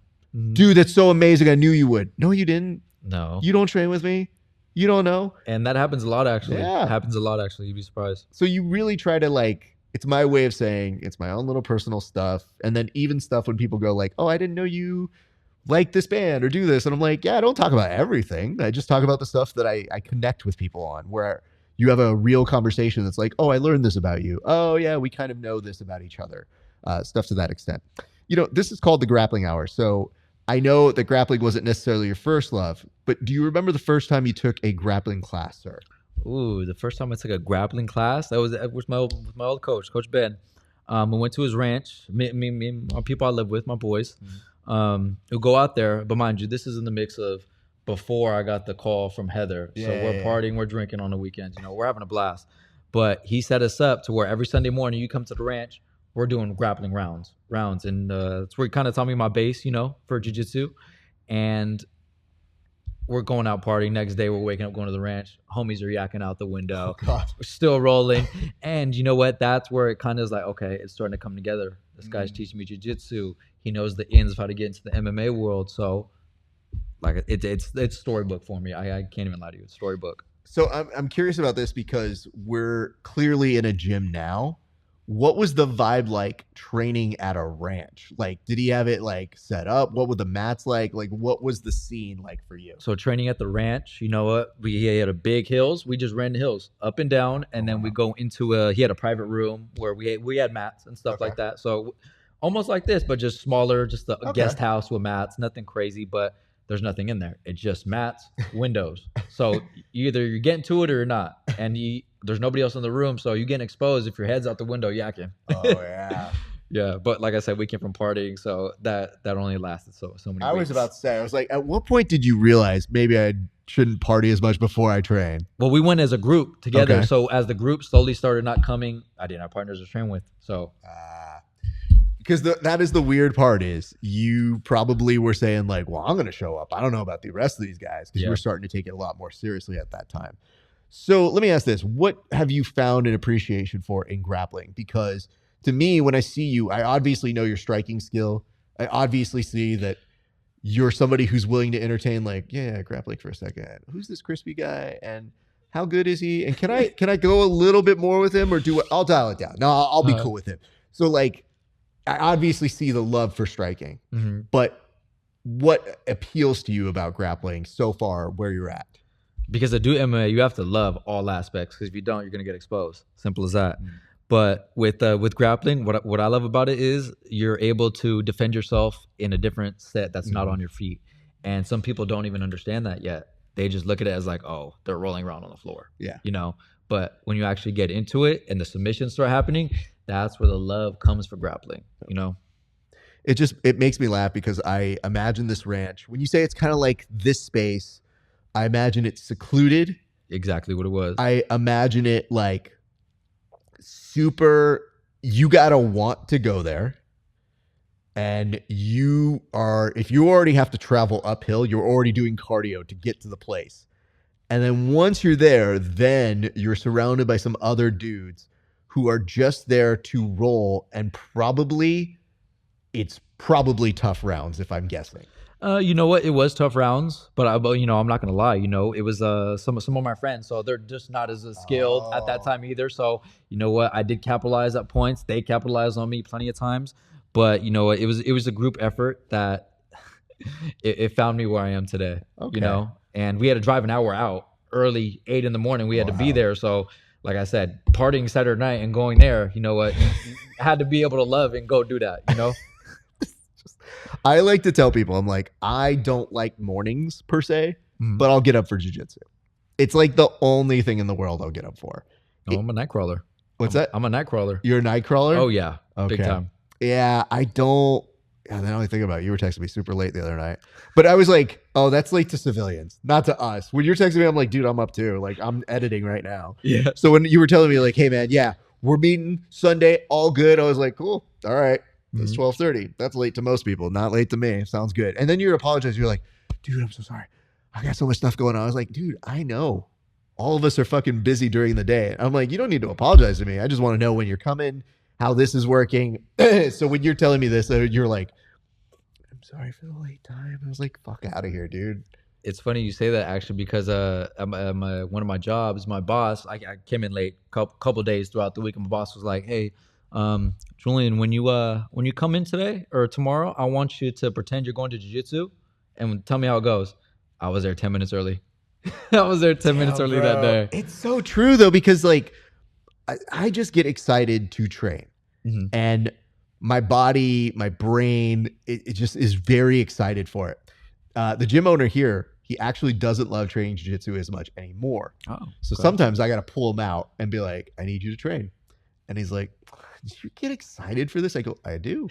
Dude, that's so amazing. I knew you would. No, you didn't.
No.
You don't train with me. You don't know.
And that happens a lot, actually.
Yeah.
It happens a lot, actually. You'd be surprised.
So you really try to like, it's my way of saying it's my own little personal stuff. And then even stuff when people go like, oh, I didn't know you like this band or do this. And I'm like, yeah, I don't talk about everything. I just talk about the stuff that I connect with people on, where you have a real conversation that's like, oh, I learned this about you. Oh, yeah, we kind of know this about each other. Stuff to that extent. You know, this is called the Grappling Hour. So I know that grappling wasn't necessarily your first love, but do you remember the first time you took a grappling class, sir?
Ooh, the first time I took a grappling class, that was with my old coach, Coach Ben. We went to his ranch, me and people I live with, my boys. We'll go out there, but mind you, this is in the mix of before I got the call from Heather. So we're partying, we're drinking on the weekends, you know, we're having a blast. But he set us up to where every Sunday morning you come to the ranch, we're doing grappling rounds. And that's where he kind of taught me my base, you know, for jiu-jitsu. And we're going out partying. Next day, we're waking up, going to the ranch. Homies are yakking out the window. Oh, God. We're still rolling. And you know what? That's where it kind of is like, okay, it's starting to come together. This guy's teaching me jiu-jitsu. He knows the ins of how to get into the MMA world. So, like, it's storybook for me. I can't even lie to you. It's storybook.
So I'm curious about this because we're clearly in a gym now. What was the vibe like training at a ranch? Like, did he have it like set up? What were the mats like? Like, what was the scene like for you?
So training at the ranch, you know what? He had a big hills. We just ran the hills up and down, and then we go into he had a private room where we had mats and stuff like that. So almost like this, but just smaller, just a guest house with mats. Nothing crazy, but there's nothing in there. It's just mats, windows. So either you're getting to it or you're not. And there's nobody else in the room, so you're getting exposed if your head's out the window yakking.
Oh, yeah.
Yeah, but like I said, we came from partying, so that only lasted so many
I
weeks.
was about to say, I was like, at what point did you realize maybe I shouldn't party as much before I train?
Well, we went as a group together.
Okay.
So as the group slowly started not coming, I didn't have partners to train with. So
Because that is the weird part is you probably were saying like, well, I'm going to show up. I don't know about the rest of these guys because you
Yeah.
were starting to take it a lot more seriously at that time. So let me ask this. What have you found an appreciation for in grappling? Because to me, when I see you, I obviously know your striking skill. I obviously see that you're somebody who's willing to entertain like, yeah, grappling for a second. Who's this crispy guy? And how good is he? And can I go a little bit more with him or I'll dial it down. No, I'll be cool with him. So like, I obviously see the love for striking, but what appeals to you about grappling so far where you're at?
because to do MMA, you have to love all aspects. Because if you don't, you're gonna get exposed. Simple as that. But with grappling, what I love about it is you're able to defend yourself in a different set that's not on your feet. And some people don't even understand that yet. They just look at it as like, oh, they're rolling around on the floor.
Yeah.
You know. But when you actually get into it and the submissions start happening, that's where the love comes for grappling. You know.
It makes me laugh because I imagine this ranch. When you say it's kind of like this space, I imagine it's secluded.
Exactly what it was.
I imagine it like super, you gotta want to go there. And if you already have to travel uphill, you're already doing cardio to get to the place. And then once you're there, then you're surrounded by some other dudes who are just there to roll, and it's probably tough rounds if I'm guessing.
You know what? It was tough rounds, but I'm not gonna lie. It was some of my friends, so they're just not as skilled at that time either. So you know what? I did capitalize at points. They capitalized on me plenty of times, but you know what? It was a group effort that it found me where I am today.
Okay.
And we had to drive an hour out early, 8 a.m. We had to be there. So like I said, partying Saturday night and going there. You know what? You had to be able to love and go do that. You know.
I like to tell people, I'm like, I don't like mornings per se, but I'll get up for jiu-jitsu. It's like the only thing in the world I'll get up for.
No, I'm a night crawler.
What's that?
I'm a night crawler.
You're a night crawler?
Oh yeah,
okay.
Big time.
Yeah, I don't. Yeah, then I only think about it. You were texting me super late the other night, but I was like, oh, that's late to civilians, not to us. When you're texting me, I'm like, dude, I'm up too. Like I'm editing right now.
Yeah.
So when you were telling me like, hey man, yeah, we're meeting Sunday, all good. I was like, cool, all right. It's 12:30. That's late to most people, not late to me. Sounds good. And then you apologize. You're like, dude, I'm so sorry. I got so much stuff going on. I was like, dude, I know. All of us are fucking busy during the day. I'm like, you don't need to apologize to me. I just want to know when you're coming, how this is working. So when you're telling me this, you're like, I'm sorry for the late time. I was like, fuck out of here, dude.
It's funny you say that actually because at one of my jobs, my boss, I came in late couple days throughout the week, and my boss was like, hey, Julyan, when you come in today or tomorrow, I want you to pretend you're going to jiu-jitsu and tell me how it goes. I was there 10 minutes early. I was there 10 minutes early that day.
It's so true though, because like I just get excited to train, and my body, my brain, it just is very excited for it. The gym owner here, he actually doesn't love training jiu-jitsu as much anymore. So sometimes I got to pull him out and be like, I need you to train. And he's like, did you get excited for this? I go, I do.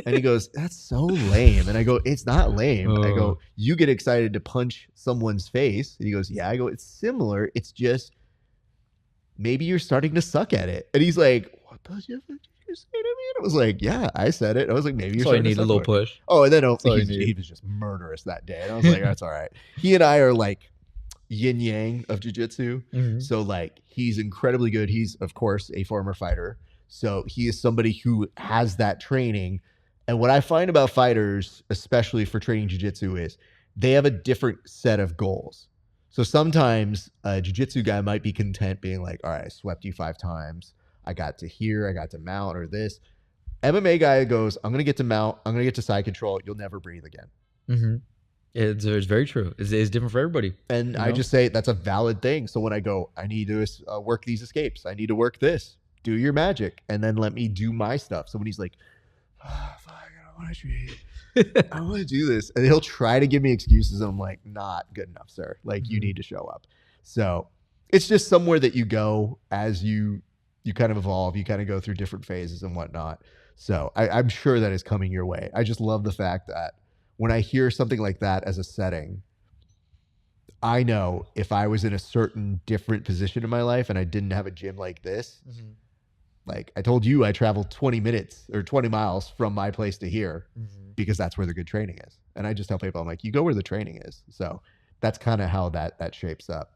And he goes, that's so lame. And I go, it's not lame. I go, you get excited to punch someone's face. And he goes, yeah. I go, it's similar. It's just maybe you're starting to suck at it. And he's like, what does you say to me? And I was like, yeah, I said it. I was like, maybe you're starting to suck.
You need a little push.
Oh, and then he was just murderous that day. And I was like, that's all right. He and I are like yin yang of jiu-jitsu. So like he's incredibly good. He's of course a former fighter. So he is somebody who has that training. And what I find about fighters, especially for training jiu-jitsu, is they have a different set of goals. So sometimes a jiu-jitsu guy might be content being like, all right, I swept you 5 times. I got to here, I got to mount or this. MMA guy goes, I'm going to get to mount. I'm going to get to side control. You'll never breathe again.
It's very true. It's different for everybody.
And I just say that's a valid thing. So when I go, I need to work these escapes. I need to work this. Do your magic. And then let me do my stuff. So when he's like, oh, fuck, I don't want to treat. I want to do this. And he'll try to give me excuses. And I'm like, not good enough, sir. Like you need to show up. So it's just somewhere that you go as you kind of evolve. You kind of go through different phases and whatnot. So I'm sure that is coming your way. I just love the fact that when I hear something like that as a setting, I know if I was in a certain different position in my life and I didn't have a gym like this, like I told you, I traveled 20 minutes or 20 miles from my place to here because that's where the good training is. And I just tell people, I'm like, you go where the training is. So that's kind of how that shapes up.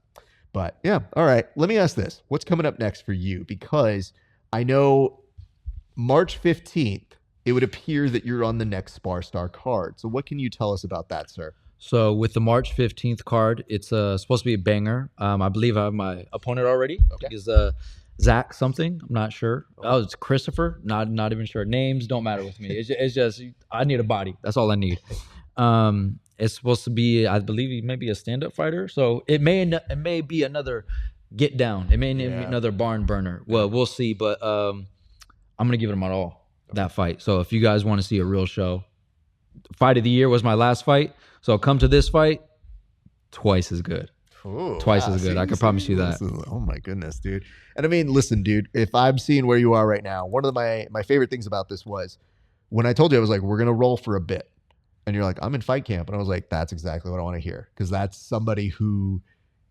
But yeah, all right. Let me ask this. What's coming up next for you? Because I know March 15th, it would appear that you're on the next SparStar card. So what can you tell us about that, sir?
So with the March 15th card, it's supposed to be a banger. I believe I have my opponent already.
Okay.
Is Zach something? I'm not sure. Oh, it's Christopher. Not even sure. Names don't matter with me. It's just I need a body. That's all I need. It's supposed to be, I believe, he may be a stand-up fighter. So it may be another get down. It may be another barn burner. Well, we'll see. But I'm gonna give it my all that fight. So if you guys want to see a real show, fight of the year was my last fight. So come to this fight, twice as good.
Ooh,
Twice as good. I can promise you that.
Oh my goodness, dude. And I mean, listen, dude, if I'm seeing where you are right now, one of my favorite things about this was when I told you, I was like, we're going to roll for a bit. And you're like, I'm in fight camp. And I was like, that's exactly what I want to hear. Because that's somebody who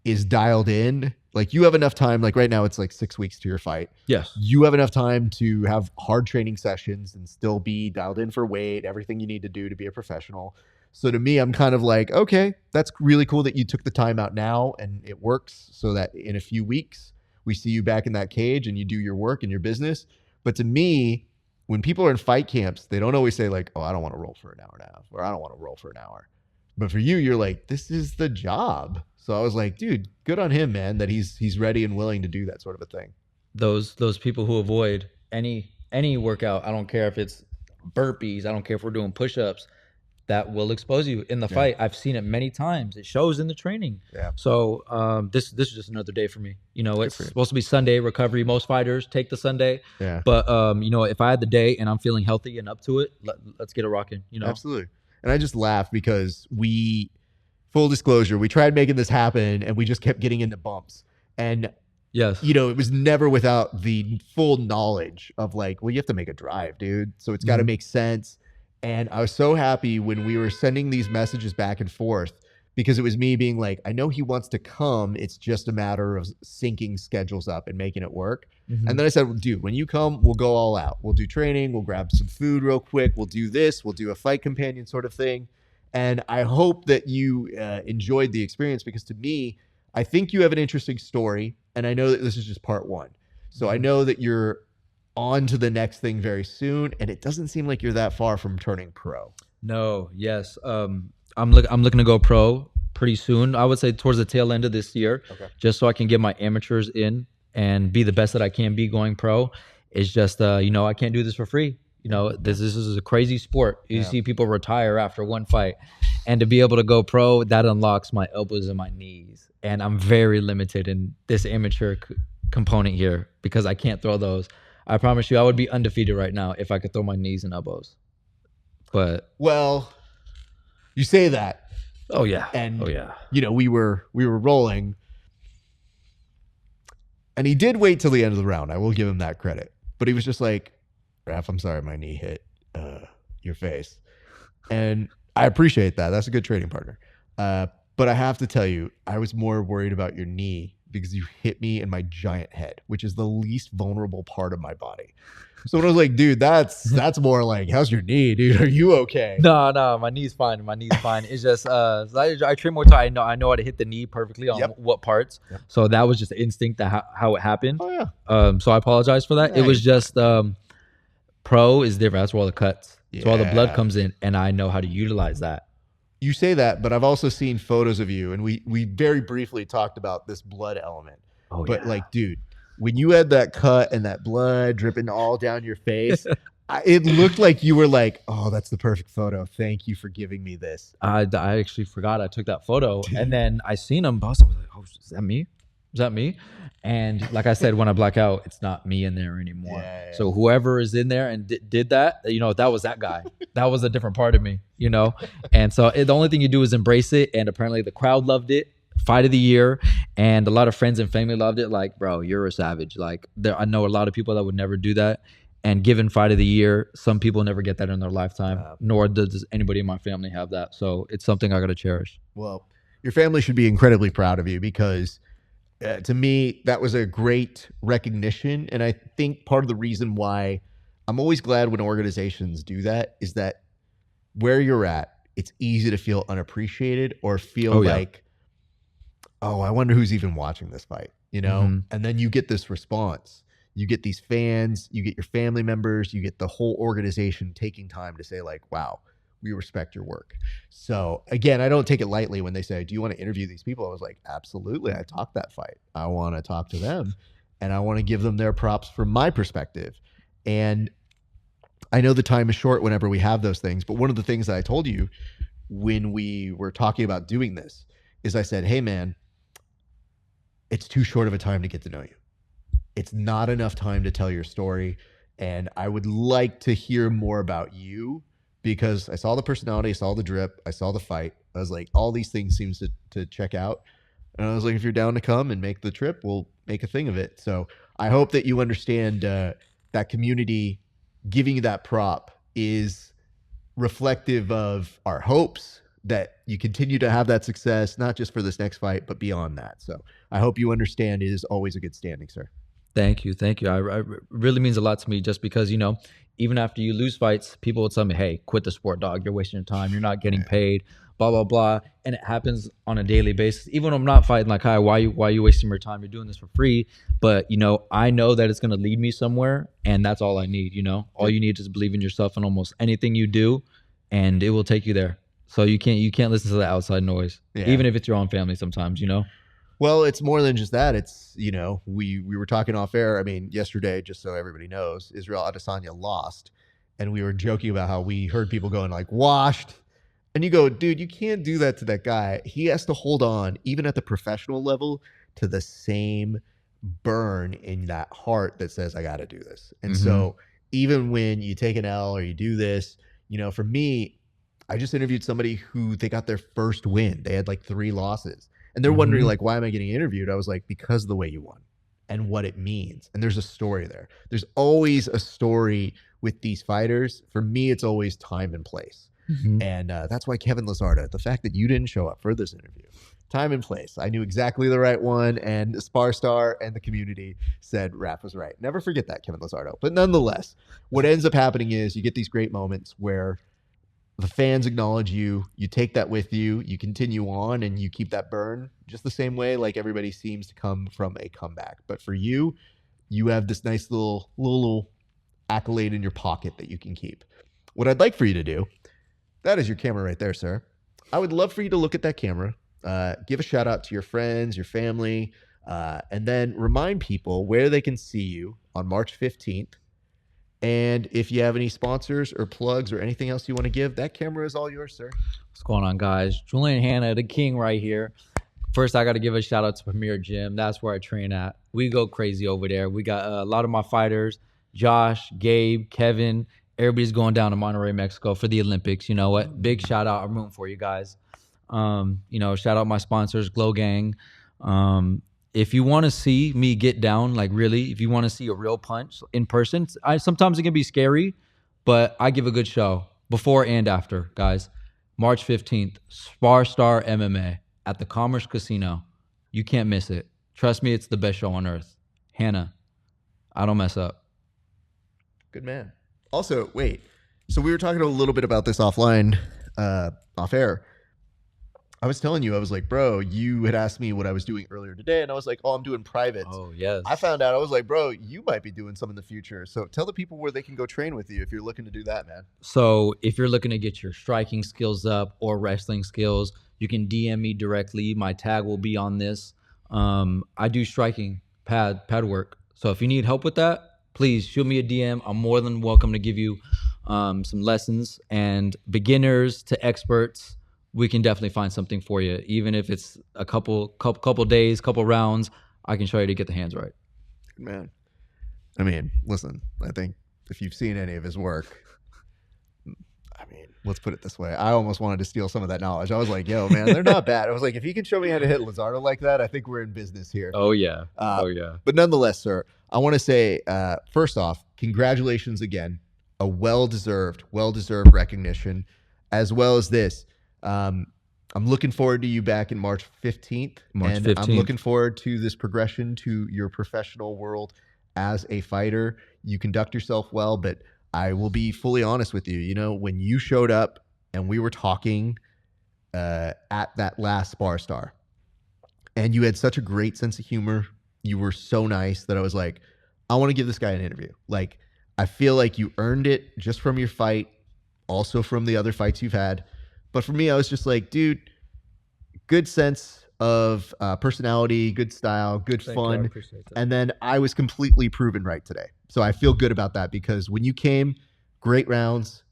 is dialed in. Like you have enough time. Like right now, it's like 6 weeks to your fight.
Yes.
You have enough time to have hard training sessions and still be dialed in for weight, everything you need to do to be a professional. So to me, I'm kind of like, okay, that's really cool that you took the time out now and it works so that in a few weeks, we see you back in that cage and you do your work and your business. But to me, when people are in fight camps, they don't always say like, oh, I don't want to roll for an hour and a half, or I don't want to roll for an hour. But for you, you're like, this is the job. So I was like, dude, good on him, man, that he's ready and willing to do that sort of a thing.
Those people who avoid any workout, I don't care if it's burpees, I don't care if we're doing push-ups, that will expose you in the fight. I've seen it many times. It shows in the training. Yeah. So this is just another day for me. You know, it's supposed to be Sunday recovery. Most fighters take the Sunday. Yeah. But you know, if I had the day and I'm feeling healthy and up to it, let's get it rocking. You know.
Absolutely. And I just laugh because full disclosure, we tried making this happen and we just kept getting into bumps. And yes, you know, it was never without the full knowledge of like, well, you have to make a drive, dude. So it's got to make sense. And I was so happy when we were sending these messages back and forth because it was me being like, I know he wants to come. It's just a matter of syncing schedules up and making it work. And then I said, well, dude, when you come, we'll go all out. We'll do training. We'll grab some food real quick. We'll do this. We'll do a fight companion sort of thing. And I hope that you enjoyed the experience because to me, I think you have an interesting story. And I know that this is just part one. So I know that you're on to the next thing very soon, and it doesn't seem like you're that far from turning pro.
No, yes. I'm looking to go pro pretty soon. I would say towards the tail end of this year, just so I can get my amateurs in and be the best that I can be going pro. It's just, you know, I can't do this for free. You know, this is a crazy sport. You see people retire after one fight, and to be able to go pro, that unlocks my elbows and my knees. And I'm very limited in this amateur component here because I can't throw those. I promise you, I would be undefeated right now if I could throw my knees and elbows. But
well, you say that.
Oh yeah.
And you know, we were rolling, and he did wait till the end of the round. I will give him that credit. But he was just like, Raph, I'm sorry, my knee hit your face, and I appreciate that. That's a good trading partner. But I have to tell you, I was more worried about your knee because you hit me in my giant head, which is the least vulnerable part of my body. So when I was like, dude, that's more like, how's your knee, dude? Are you okay?
No, my knee's fine. My knee's fine. It's just I train more time. I know how to hit the knee perfectly on what parts. So that was just instinct that how it happened. Oh yeah. So I apologize for that. It was just pro is different. That's where all the cuts. So all the blood comes in, and I know how to utilize that.
You say that, but I've also seen photos of you, and we very briefly talked about this blood element. Oh, but like, dude, when you had that cut and that blood dripping all down your face, it looked like you were like, oh, that's the perfect photo. Thank you for giving me this.
I actually forgot I took that photo, and then I seen him bust. I was like, oh, is that me? Is that me? And like I said, when I black out, it's not me in there anymore. So whoever is in there and did that, you know, that was that guy. That was a different part of me, you know? And so the only thing you do is embrace it. And apparently the crowd loved it. Fight of the year. And a lot of friends and family loved it. Like, bro, you're a savage. Like, I know a lot of people that would never do that. and given fight of the year. Some people never get that in their lifetime,
Wow.
nor does anybody in my family have that. So it's something I got to cherish.
Well, your family should be incredibly proud of you because to me, that was a great recognition. And I think part of the reason why I'm always glad when organizations do that is that where you're at, it's easy to feel unappreciated or feel like, oh, I wonder who's even watching this fight, you know?
Mm-hmm.
And then you get this response. You get these fans, you get your family members, you get the whole organization taking time to say like, wow, we respect your work. So again, I don't take it lightly when they say, do you want to interview these people? I was like, absolutely. I talked that fight. I want to talk to them and I want to give them their props from my perspective. And I know the time is short whenever we have those things, but one of the things that I told you when we were talking about doing this is I said, hey man, it's too short of a time to get to know you. It's not enough time to tell your story. And I would like to hear more about you because I saw the personality, I saw the drip, I saw the fight. I was like, all these things seems to check out. And I was like, if you're down to come and make the trip, we'll make a thing of it. So I hope that you understand that community giving you that prop is reflective of our hopes that you continue to have that success, not just for this next fight, but beyond that. So I hope you understand it is always a good standing, sir.
Thank you. Thank you. I really means a lot to me just because, you know, even after you lose fights, people will tell me, hey, quit the sport, dog. You're wasting your time. You're not getting paid, blah, blah, blah. And it happens on a daily basis. Even when I'm not fighting, like, hi, why are you wasting your time? You're doing this for free. But, you know, I know that it's going to lead me somewhere. And that's all I need, you know. All you need is believe in yourself in almost anything you do. And it will take you there. So you can't listen to the outside noise, even if it's your own family sometimes, you know.
Well, it's more than just that. It's, you know, we were talking off air. I mean, yesterday, just so everybody knows, Israel Adesanya lost. And we were joking about how we heard people going like, washed. And you go, dude, you can't do that to that guy. He has to hold on, even at the professional level, to the same burn in that heart that says, I got to do this. And so even when you take an L or you do this, you know, for me, I just interviewed somebody who they got their first win. They had like 3 losses. And they're wondering, like, why am I getting interviewed? I was like, because of the way you won and what it means. And there's a story there. There's always a story with these fighters. For me, it's always time and place. And that's why Kevin Lazarda, the fact that you didn't show up for this interview, time and place. I knew exactly the right one. And SparStar and the community said Raph was right. Never forget that, Kevin Lazardo. But nonetheless, what ends up happening is you get these great moments where the fans acknowledge you, you take that with you, you continue on and you keep that burn just the same way like everybody seems to come from a comeback. But for you, you have this nice little accolade in your pocket that you can keep. What I'd like for you to do, that is your camera right there, sir. I would love for you to look at that camera, give a shout out to your friends, your family, and then remind people where they can see you on March 15th. And if you have any sponsors or plugs or anything else you want to give, that camera is all yours, sir.
What's going on, guys? Julyan Hanna, the king right here. First, I got to give a shout out to Premier Gym. That's where I train at. We go crazy over there. We got a lot of my fighters, Josh, Gabe, Kevin. Everybody's going down to Monterrey, Mexico for the Olympics. You know what? Big shout out. I'm rooting for you guys. You know, shout out my sponsors, Glow Gang. If you want to see me get down, like really, if you want to see a real punch in person, sometimes it can be scary, but I give a good show before and after, guys. March 15th, SparStar MMA at the Commerce Casino. You can't miss it. Trust me, it's the best show on earth. Hannah, I don't mess up.
Good man. Also, wait. So we were talking a little bit about this offline, off air. I was telling you, I was like, bro, you had asked me what I was doing earlier today. And I was like, oh, I'm doing privates.
Oh, yes.
I found out, I was like, bro, you might be doing some in the future. So tell the people where they can go train with you if you're looking to do that, man.
So if you're looking to get your striking skills up or wrestling skills, you can DM me directly. My tag will be on this. I do striking pad work. So if you need help with that, please shoot me a DM. I'm more than welcome to give you some lessons. And beginners to experts, we can definitely find something for you. Even if it's a couple days, couple rounds, I can show you to get the hands right.
Good man. I mean, listen, I think if you've seen any of his work, I mean, let's put it this way. I almost wanted to steal some of that knowledge. I was like, yo, man, they're not bad. I was like, if he can show me how to hit Lazardo like that, I think we're in business here.
Oh, yeah. Oh, yeah.
But nonetheless, sir, I want to say, first off, congratulations again. A well-deserved recognition, as well as this. I'm looking forward to you back in March 15th.
March 15th.
I'm looking forward to this progression to your professional world as a fighter. You conduct yourself well, but I will be fully honest with you. You know, when you showed up and we were talking at that last SparStar, and you had such a great sense of humor, you were so nice that I was like, I want to give this guy an interview. Like, I feel like you earned it just from your fight, also from the other fights you've had. But for me, I was just like, dude, good sense of personality, good style, good fun. And then I was completely proven right today. So I feel good about that because when you came, great rounds,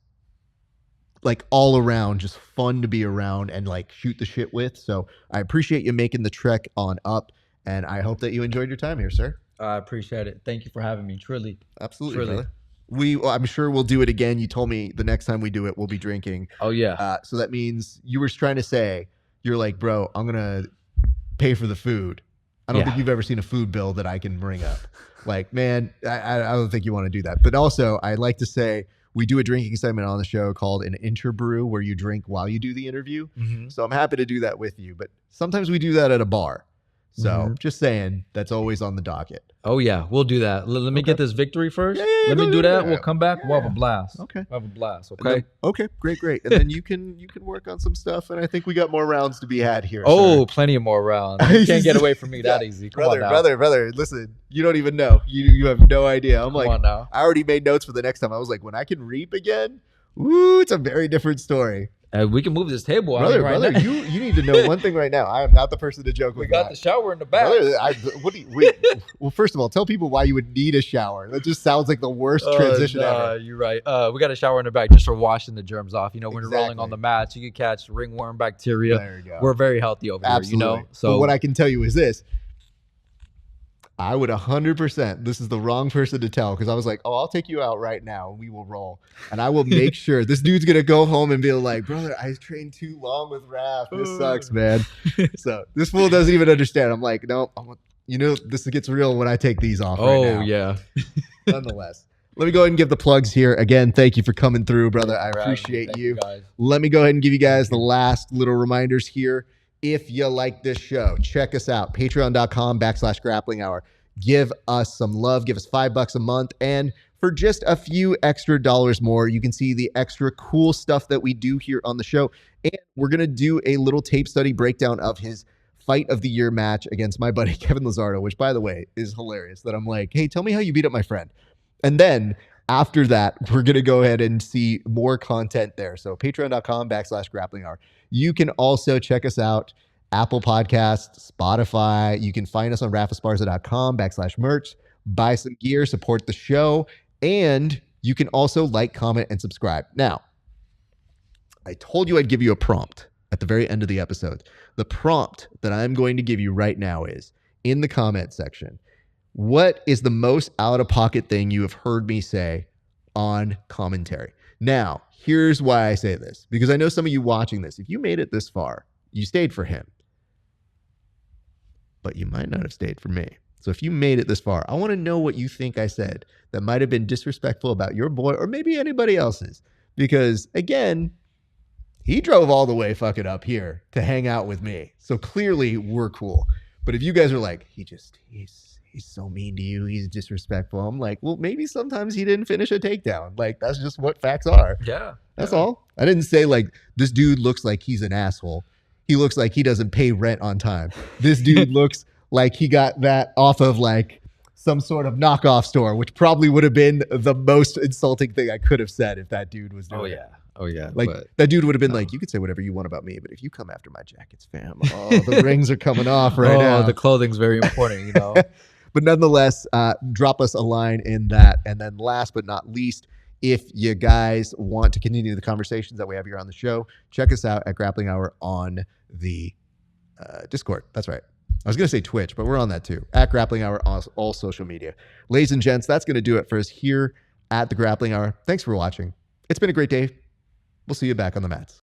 like all around, just fun to be around and like shoot the shit with. So I appreciate you making the trek on up. And I hope that you enjoyed your time here, sir.
I appreciate it. Thank you for having me. Truly.
Absolutely. Brother. I'm sure we'll do it again. You told me the next time we do it, we'll be drinking.
Oh, yeah.
So that means you were trying to say, you're like, bro, I'm going to pay for the food. I don't think you've ever seen a food bill that I can bring up. Like, man, I don't think you want to do that. But also, I like to say we do a drinking segment on the show called an interbrew where you drink while you do the interview. Mm-hmm. So I'm happy to do that with you. But sometimes we do that at a bar. So just saying, that's always on the docket.
Oh, yeah. We'll do that. Let me get this victory first. Let me do that. We'll come back. We'll have a blast.
Okay.
We'll have a blast. Okay.
Okay. Great. And then you can work on some stuff. And I think we got more rounds to be had here.
Oh, plenty of more rounds. You can't get away from me that easy. Come on now.
Brother. Listen, you don't even know. You have no idea. I'm
Come on now.
I already made notes for the next time. I was like, when I can reap again, ooh, it's a very different story.
We can move this table.
Brother, you need to know one thing right now. I am not the person to joke with.
We got the shower in the back.
Brother, well, first of all, tell people why you would need a shower. That just sounds like the worst transition ever.
You're right. We got a shower in the back just for washing the germs off. You know, when you're rolling on the mats, you can catch ringworm bacteria.
There you go.
We're very healthy over here, you know?
So what I can tell you is this. I would 100%. This is the wrong person to tell because I was like, oh, I'll take you out right now and we will roll. And I will make sure this dude's going to go home and be like, brother, I trained too long with Raph. This sucks, man. So this fool doesn't even understand. I'm like, no, this gets real when I take these off right now.
Oh, yeah.
Nonetheless. Let me go ahead and give the plugs here. Again, thank you for coming through, brother. I appreciate you. Let me go ahead and give you guys the last little reminders here. If you like this show, check us out. Patreon.com/grappling hour. Give us some love. Give us $5 a month. And for just a few extra dollars more, you can see the extra cool stuff that we do here on the show. And we're going to do a little tape study breakdown of his fight of the year match against my buddy Kevin Lizardo, which, by the way, is hilarious. That I'm like, hey, tell me how you beat up my friend. And then after that, we're going to go ahead and see more content there. So patreon.com/grappling hour. You can also check us out, Apple Podcasts, Spotify. You can find us on rafasparza.com/merch. Buy some gear, support the show, and you can also like, comment, and subscribe. Now, I told you I'd give you a prompt at the very end of the episode. The prompt that I'm going to give you right now is, in the comment section, what is the most out-of-pocket thing you have heard me say on commentary? Now, here's why I say this, because I know some of you watching this, if you made it this far, you stayed for him, but you might not have stayed for me. So if you made it this far, I want to know what you think I said that might have been disrespectful about your boy or maybe anybody else's, because again, he drove all the way fucking up here to hang out with me. So clearly we're cool. But if you guys are like, he's so mean to you, he's disrespectful, I'm like, well, maybe sometimes he didn't finish a takedown. Like, that's just what facts are.
Yeah.
That's all. I didn't say like, this dude looks like he's an asshole. He looks like he doesn't pay rent on time. This dude looks like he got that off of like some sort of knockoff store, which probably would have been the most insulting thing I could have said if that dude was doing it.
Oh, yeah.
Like, that dude would have been like, you could say whatever you want about me, but if you come after my jackets, fam, the rings are coming off right now.
The clothing's very important, you know.
But nonetheless, drop us a line in that. And then last but not least, if you guys want to continue the conversations that we have here on the show, check us out at Grappling Hour on the Discord. That's right. I was going to say Twitch, but we're on that too. At Grappling Hour on all social media. Ladies and gents, that's going to do it for us here at the Grappling Hour. Thanks for watching. It's been a great day. We'll see you back on the mats.